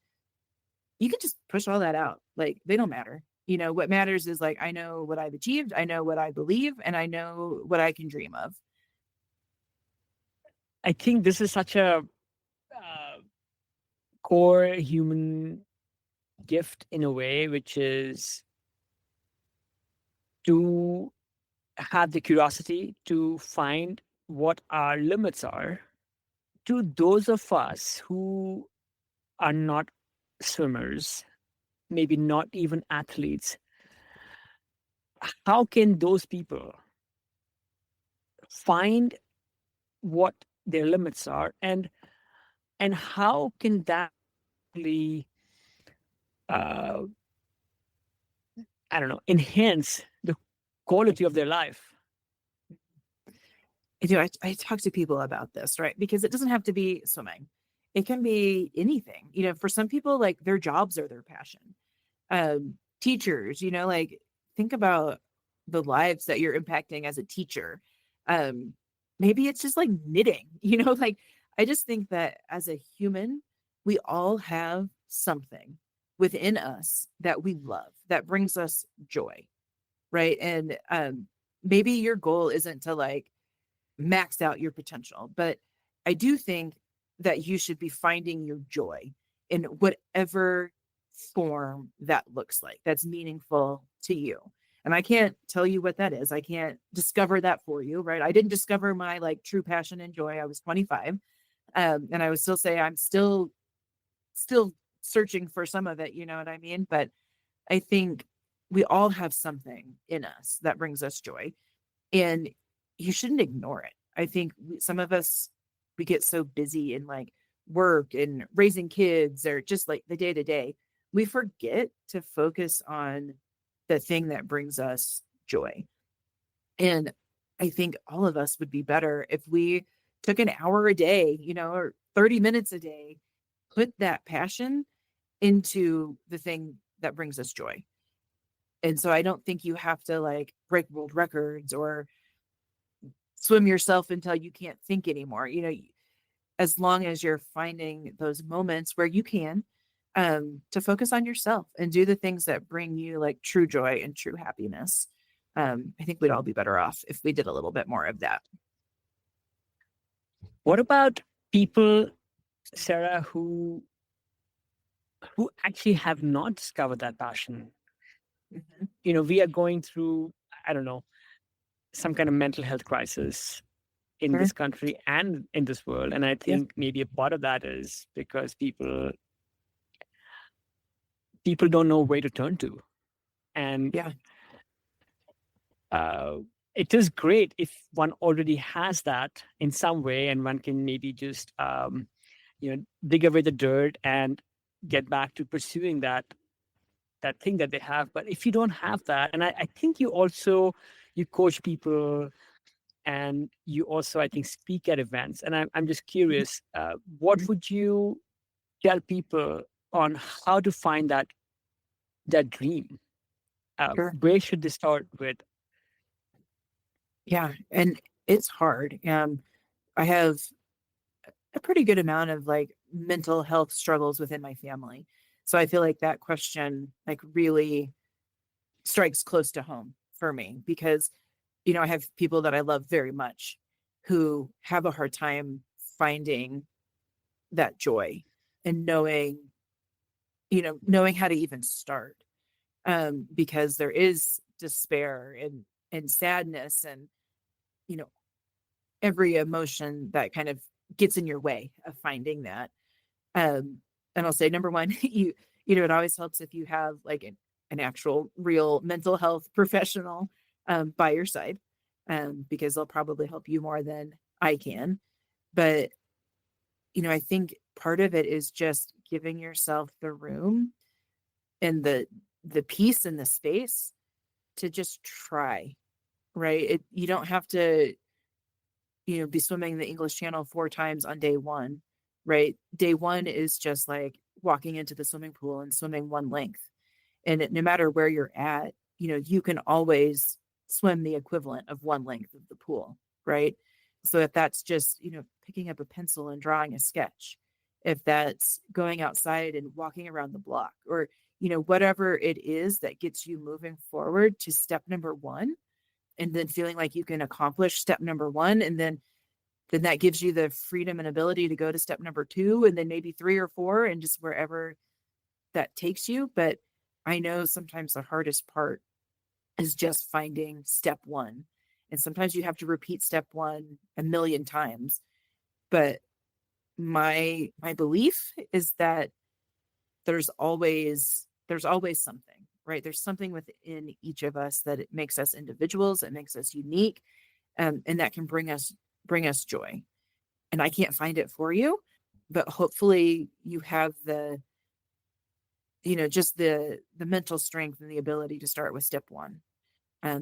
you can just push all that out. Like, they don't matter. What matters is like, I know what I've achieved. I know what I believe, and I know what I can dream of. I think this is such a core human gift in a way, which is to have the curiosity to find what our limits are. To those of us who are not swimmers, maybe not even athletes, how can those people find what their limits are, and how can that really, uh, I don't know, enhance the quality of their life? I talk to people about this, right? Because it doesn't have to be swimming. It can be anything. For some people, like their jobs are their passion. Teachers, like think about the lives that you're impacting as a teacher. Um, Maybe it's just like knitting, like I just think that as a human, we all have something within us that we love that brings us joy, right? And maybe your goal isn't to like max out your potential. But I do think that you should be finding your joy in whatever form that looks like, that's meaningful to you. And I can't tell you what that is. I can't discover that for you, right? I didn't discover my like true passion and joy. I was 25. And I would still say I'm still searching for some of it, you know what I mean? But I think we all have something in us that brings us joy, and you shouldn't ignore it. I think some of us, we get so busy in like work and raising kids or just like the day to day, we forget to focus on the thing that brings us joy. And I think all of us would be better if we took an hour a day, or 30 minutes a day, put that passion into the thing that brings us joy. And so I don't think you have to like break world records or swim yourself until you can't think anymore. As long as you're finding those moments where you can, to focus on yourself and do the things that bring you like true joy and true happiness. I think we'd all be better off if we did a little bit more of that. What about people, Sarah, who actually have not discovered that passion? Mhm. We are going through, I don't know, some kind of mental health crisis in Sure. this country and in this world. And I Yeah. think maybe a part of that is because people don't know where to turn to. And Yeah. uh, it is great if one already has that in some way, and one can maybe just dig away the dirt and get back to pursuing that thing that they have. But if you don't have that, and I think you coach people, and you also, I think, speak at events. And I'm just curious, what Mhm. would you tell people on how to find that dream? Sure. Where should they start with? Yeah. And it's hard. I have a pretty good amount of like mental health struggles within my family. So I feel like that question like really strikes close to home for me because I have people that I love very much who have a hard time finding that joy and knowing how to even start. Because there is despair and sadness and, you know, every emotion that kind of gets in your way of finding that. Um, and I'll say number one, it always helps if you have like an actual real mental health professional by your side, because they'll probably help you more than I can. But I think part of it is just giving yourself the room and the peace and the space to just try. Right? You don't have to be swimming the English Channel 4 times on day 1, right? Day 1 is just like walking into the swimming pool and swimming one length. And no matter where you're at, you can always swim the equivalent of one length of the pool, right? So if that's just, picking up a pencil and drawing a sketch, if that's going outside and walking around the block, or, whatever it is that gets you moving forward to step number 1, and then feeling like you can accomplish step number 1, and then that gives you the freedom and ability to go to step number 2, and then maybe 3 or 4, and just wherever that takes you. But I know sometimes the hardest part is just finding step 1. And sometimes you have to repeat step 1 a million times. But my belief is that there's always something, right? There's something within each of us that it makes us individuals, it makes us unique, and that can bring us joy. And I can't find it for you, but hopefully you have just the mental strength and the ability to start with step 1.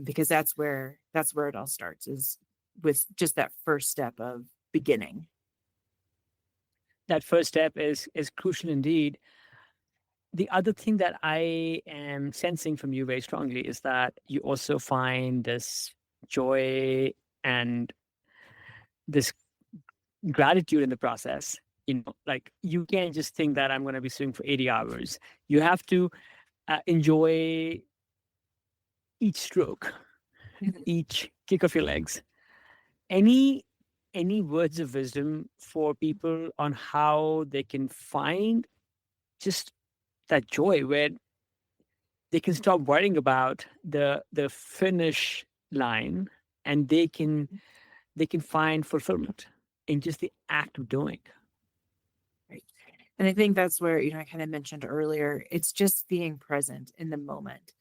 Because that's where it all starts, is with just that first step of beginning. That first step is crucial indeed. The other thing that I am sensing from you very strongly is that you also find this joy and this gratitude in the process. Like, you can't just think that I'm going to be swimming for 80 hours. You have to enjoy each stroke, Mhm. each kick of your legs. Any any words of wisdom for people on how they can find just that joy where they can stop worrying about the finish line, and they can find fulfillment in just the act of doing. Right. And I think that's where, I kind of mentioned earlier, it's just being present in the moment.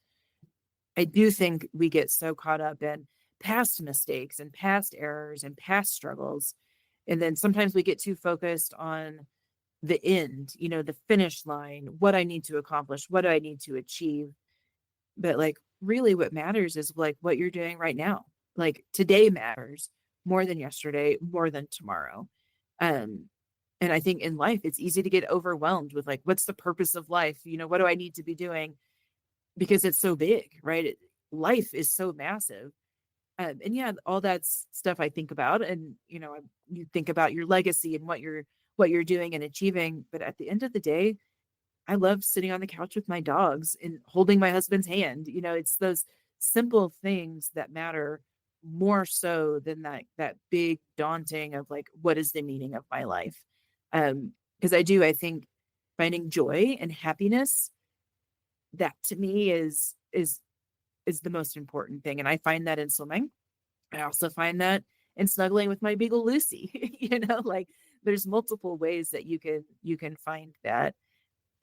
I do think we get so caught up in past mistakes and past errors and past struggles. And then sometimes we get too focused on the end, the finish line, what I need to accomplish, what do I need to achieve. But like really what matters is like what you're doing right now. Like today matters more than yesterday, more than tomorrow. Um, and I think in life it's easy to get overwhelmed with like, what's the purpose of life? What do I need to be doing? Because it's so big, right? Life is so massive. And yeah, all that's stuff I think about, and you think about your legacy and what you're doing and achieving. But at the end of the day, I love sitting on the couch with my dogs and holding my husband's hand. It's those simple things that matter more so than that big daunting of like, what is the meaning of my life? Because I think finding joy and happiness, that to me is the most important thing. And I find that in swimming. I also find that in snuggling with my beagle Lucy. Like there's multiple ways that you can find that.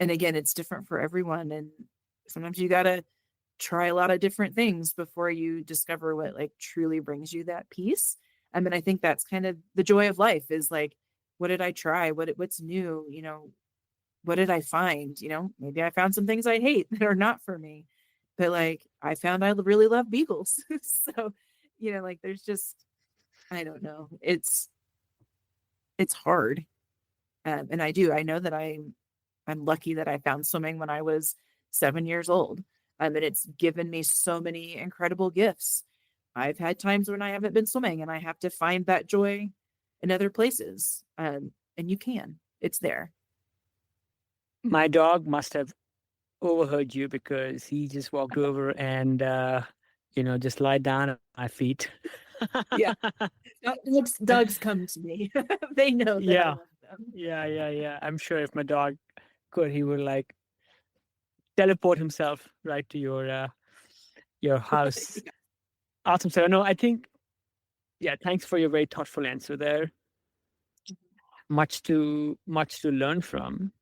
And again, it's different for everyone. And sometimes you gotta try a lot of different things before you discover what like truly brings you that peace. I mean, I think that's kind of the joy of life is like, what did I try? What's new? What did I find? Maybe I found some things I hate that are not for me, but like I found I really love beagles. So, like there's just, I don't know. It's hard. And I know that I'm lucky that I found swimming when I was 7 years old. And it's given me so many incredible gifts. I've had times when I haven't been swimming and I have to find that joy in other places. And you can, it's there. My dog must have overheard you because he just walked over and just lied down at my feet. Yeah. Dogs come to me. They know that I Yeah, love them. yeah. I'm sure if my dog could, he would like teleport himself right to your house. Yeah. Awesome. So no, I think yeah. Thanks for your very thoughtful answer there. Much to learn from.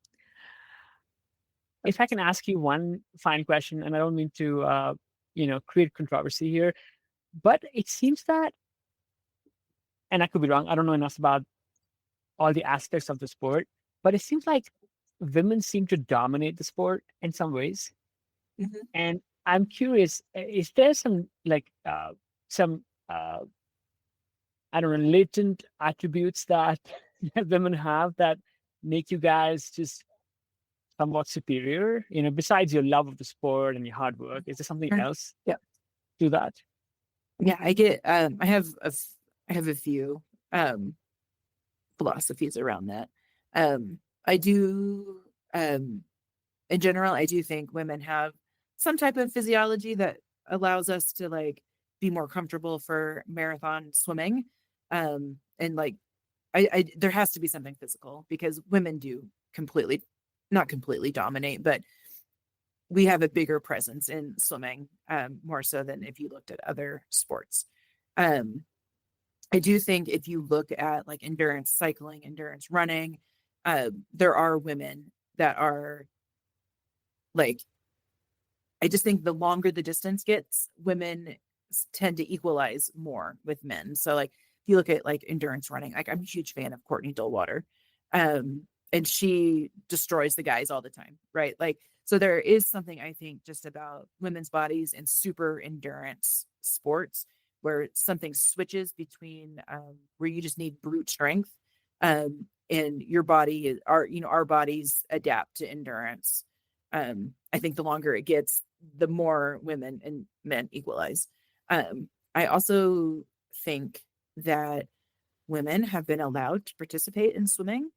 If I can ask you one final question, and I don't mean to create controversy here, but it seems that, and I could be wrong. I don't know enough about all the aspects of the sport, but it seems like women seem to dominate the sport in some ways. Mhm. And I'm curious, is there some like some I don't know, latent attributes that women have that make you guys just somewhat superior? Besides your love of the sport and your hard work, is there something Sure. else Yeah. to that? Yeah. I have a few um philosophies around that. I do in general, I do think women have some type of physiology that allows us to like be more comfortable for marathon swimming. And like I there has to be something physical because women do completely, not completely dominate, but we have a bigger presence in swimming, more so than if you looked at other sports. Um, I do think if you look at like endurance cycling, endurance running, there are women that are like, I just think the longer the distance gets, women tend to equalize more with men. So like if you look at like endurance running, like I'm a huge fan of Courtney Dillwater. And she destroys the guys all the time, right? Like so there is something I think just about women's bodies and super endurance sports where something switches between where you just need brute strength, and your body is our bodies adapt to endurance. I think the longer it gets, the more women and men equalize. I also think that women have been allowed to participate in swimming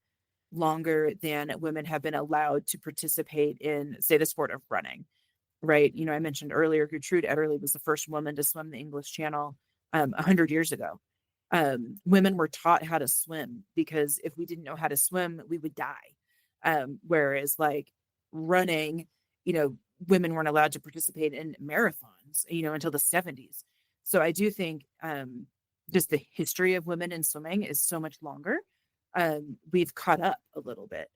longer than women have been allowed to participate in, say, the sport of running, right? I mentioned earlier, Gertrude Ederle was the first woman to swim the English Channel 100 years ago. Women were taught how to swim because if we didn't know how to swim, we would die. Whereas like running, women weren't allowed to participate in marathons, until the 70s. So I do think just the history of women in swimming is so much longer. We've caught up a little bit.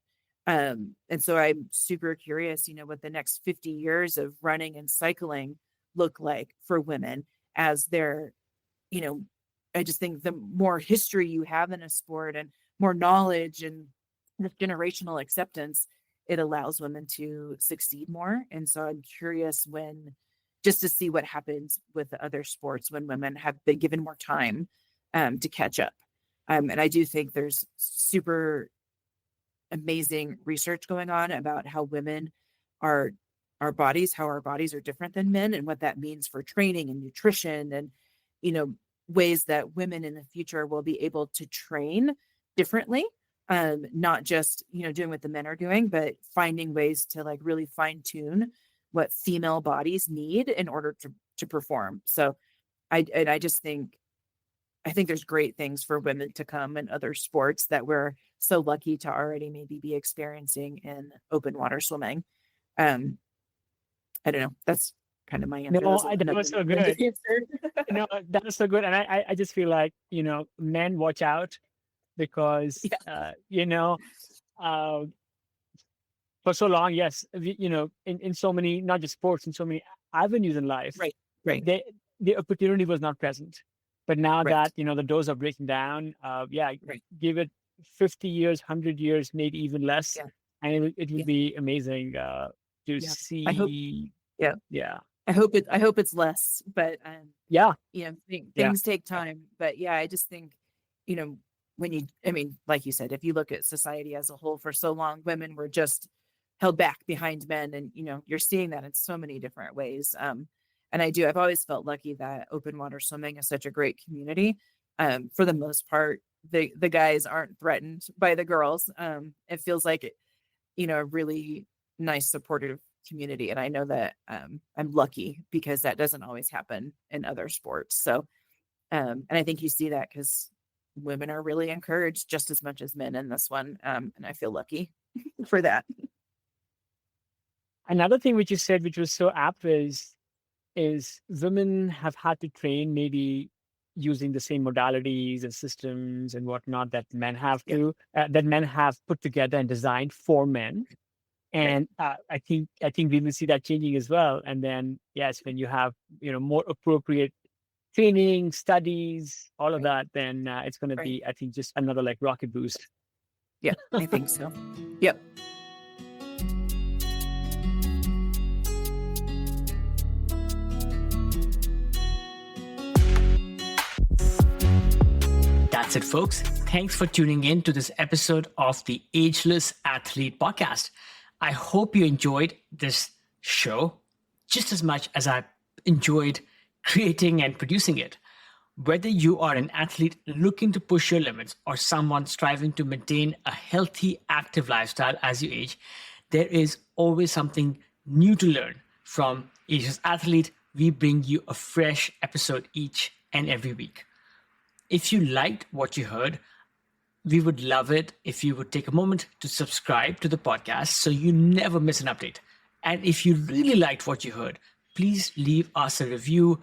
And so I'm super curious, what the next 50 years of running and cycling look like for women as they're, you know, I just think the more history you have in a sport and more knowledge and this generational acceptance, it allows women to succeed more. And so I'm curious when just to see what happens with the other sports when women have been given more time to catch up. And I do think there's super amazing research going on about how women are how our bodies are different than men and what that means for training and nutrition and, you know, ways that women in the future will be able to train differently. Not just, you know, doing what the men are doing, but finding ways to like really fine tune what female bodies need in order to perform. So I just think I think there's great things for women to come in other sports that we're so lucky to already maybe be experiencing in open water swimming. Um, I don't know. That's kind of my answer. No, That's that another was so long-winded good. answer. No, that was so good. And I just feel like, men watch out because, Yeah, uh, for so long, yes, in so many, not just sports, in so many avenues in life, right, right, they, the opportunity was not present. But now right, that, the doors are breaking down, yeah, right. give it 50 years, 100 years, maybe even less. Yeah, And it will yeah, be amazing to yeah. I hope. see. Yeah, Yeah. I hope it's less, but Yeah. Yeah. things take time. But yeah, I just think, you know, I mean, like you said, if you look at society as a whole, for so long, women were just held back behind men, and you're seeing that in so many different ways. And I've always felt lucky that open water swimming is such a great community. For the most part, the guys aren't threatened by the girls. It feels like a really nice, supportive community. And I know that I'm lucky because that doesn't always happen in other sports. So, and I think you see that because women are really encouraged just as much as men in this one. And I feel lucky for that. Another thing which you said, which was so apt, is women have had to train maybe using the same modalities and systems and whatnot that men have Yeah, that men have put together and designed for men. right, And I think we will see that changing as well. And then yes, when you have more appropriate training, studies, all of right, that, then it's going to right. be, I think, just another like rocket boost. Yeah, I think so. Yep. That's it, folks. Thanks for tuning in to this episode of the Ageless Athlete Podcast. I hope you enjoyed this show just as much as I enjoyed creating and producing it. Whether you are an athlete looking to push your limits or someone striving to maintain a healthy, active lifestyle as you age, there is always something new to learn. From Ageless Athlete, we bring you a fresh episode each and every week. If you liked what you heard, we would love it if you would take a moment to subscribe to the podcast so you never miss an update. And if you really liked what you heard, please leave us a review,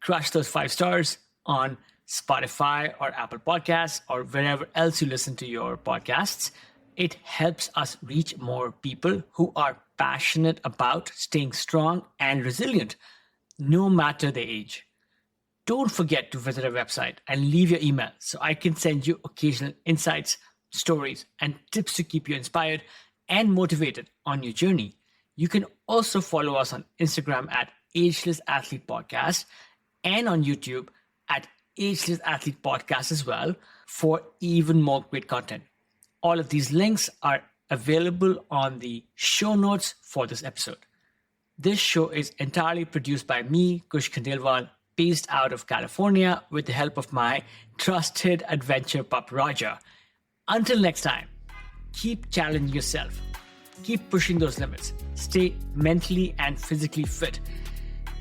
crush those 5 stars on Spotify or Apple Podcasts or wherever else you listen to your podcasts. It helps us reach more people who are passionate about staying strong and resilient, no matter their age. Don't forget to visit our website and leave your email so I can send you occasional insights, stories, and tips to keep you inspired and motivated on your journey. You can also follow us on Instagram at Ageless Athlete Podcast and on YouTube at Ageless Athlete Podcast as well for even more great content. All of these links are available on the show notes for this episode. This show is entirely produced by me, Kush Khandelwal, based out of California with the help of my trusted adventure pup Roger. Until next time, keep challenging yourself. Keep pushing those limits. Stay mentally and physically fit.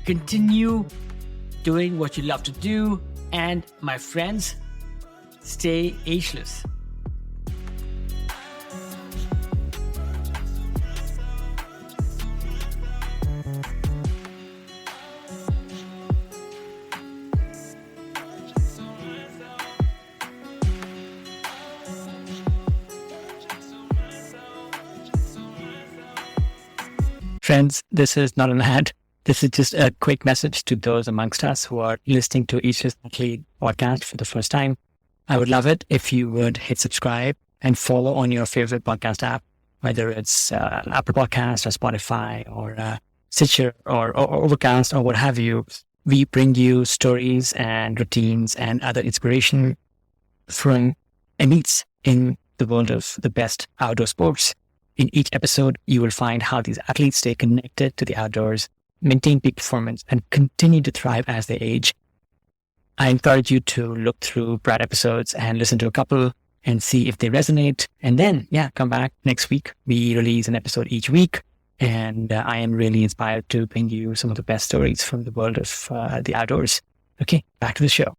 Continue doing what you love to do. And my friends, stay ageless. Friends, this is not an ad. This is just a quick message to those amongst us who are listening to Ageless Athlete podcast for the first time. I would love it if you would hit subscribe and follow on your favorite podcast app, whether it's Apple Podcast or Spotify or Stitcher or Overcast or what have you. We bring you stories and routines and other inspiration from elites in the world of the best outdoor sports. In each episode, you will find how these athletes stay connected to the outdoors, maintain peak performance, and continue to thrive as they age. I encourage you to look through prior episodes and listen to a couple and see if they resonate. And then, come back next week. We release an episode each week. And I am really inspired to bring you some of the best stories from the world of the outdoors. Okay, back to the show.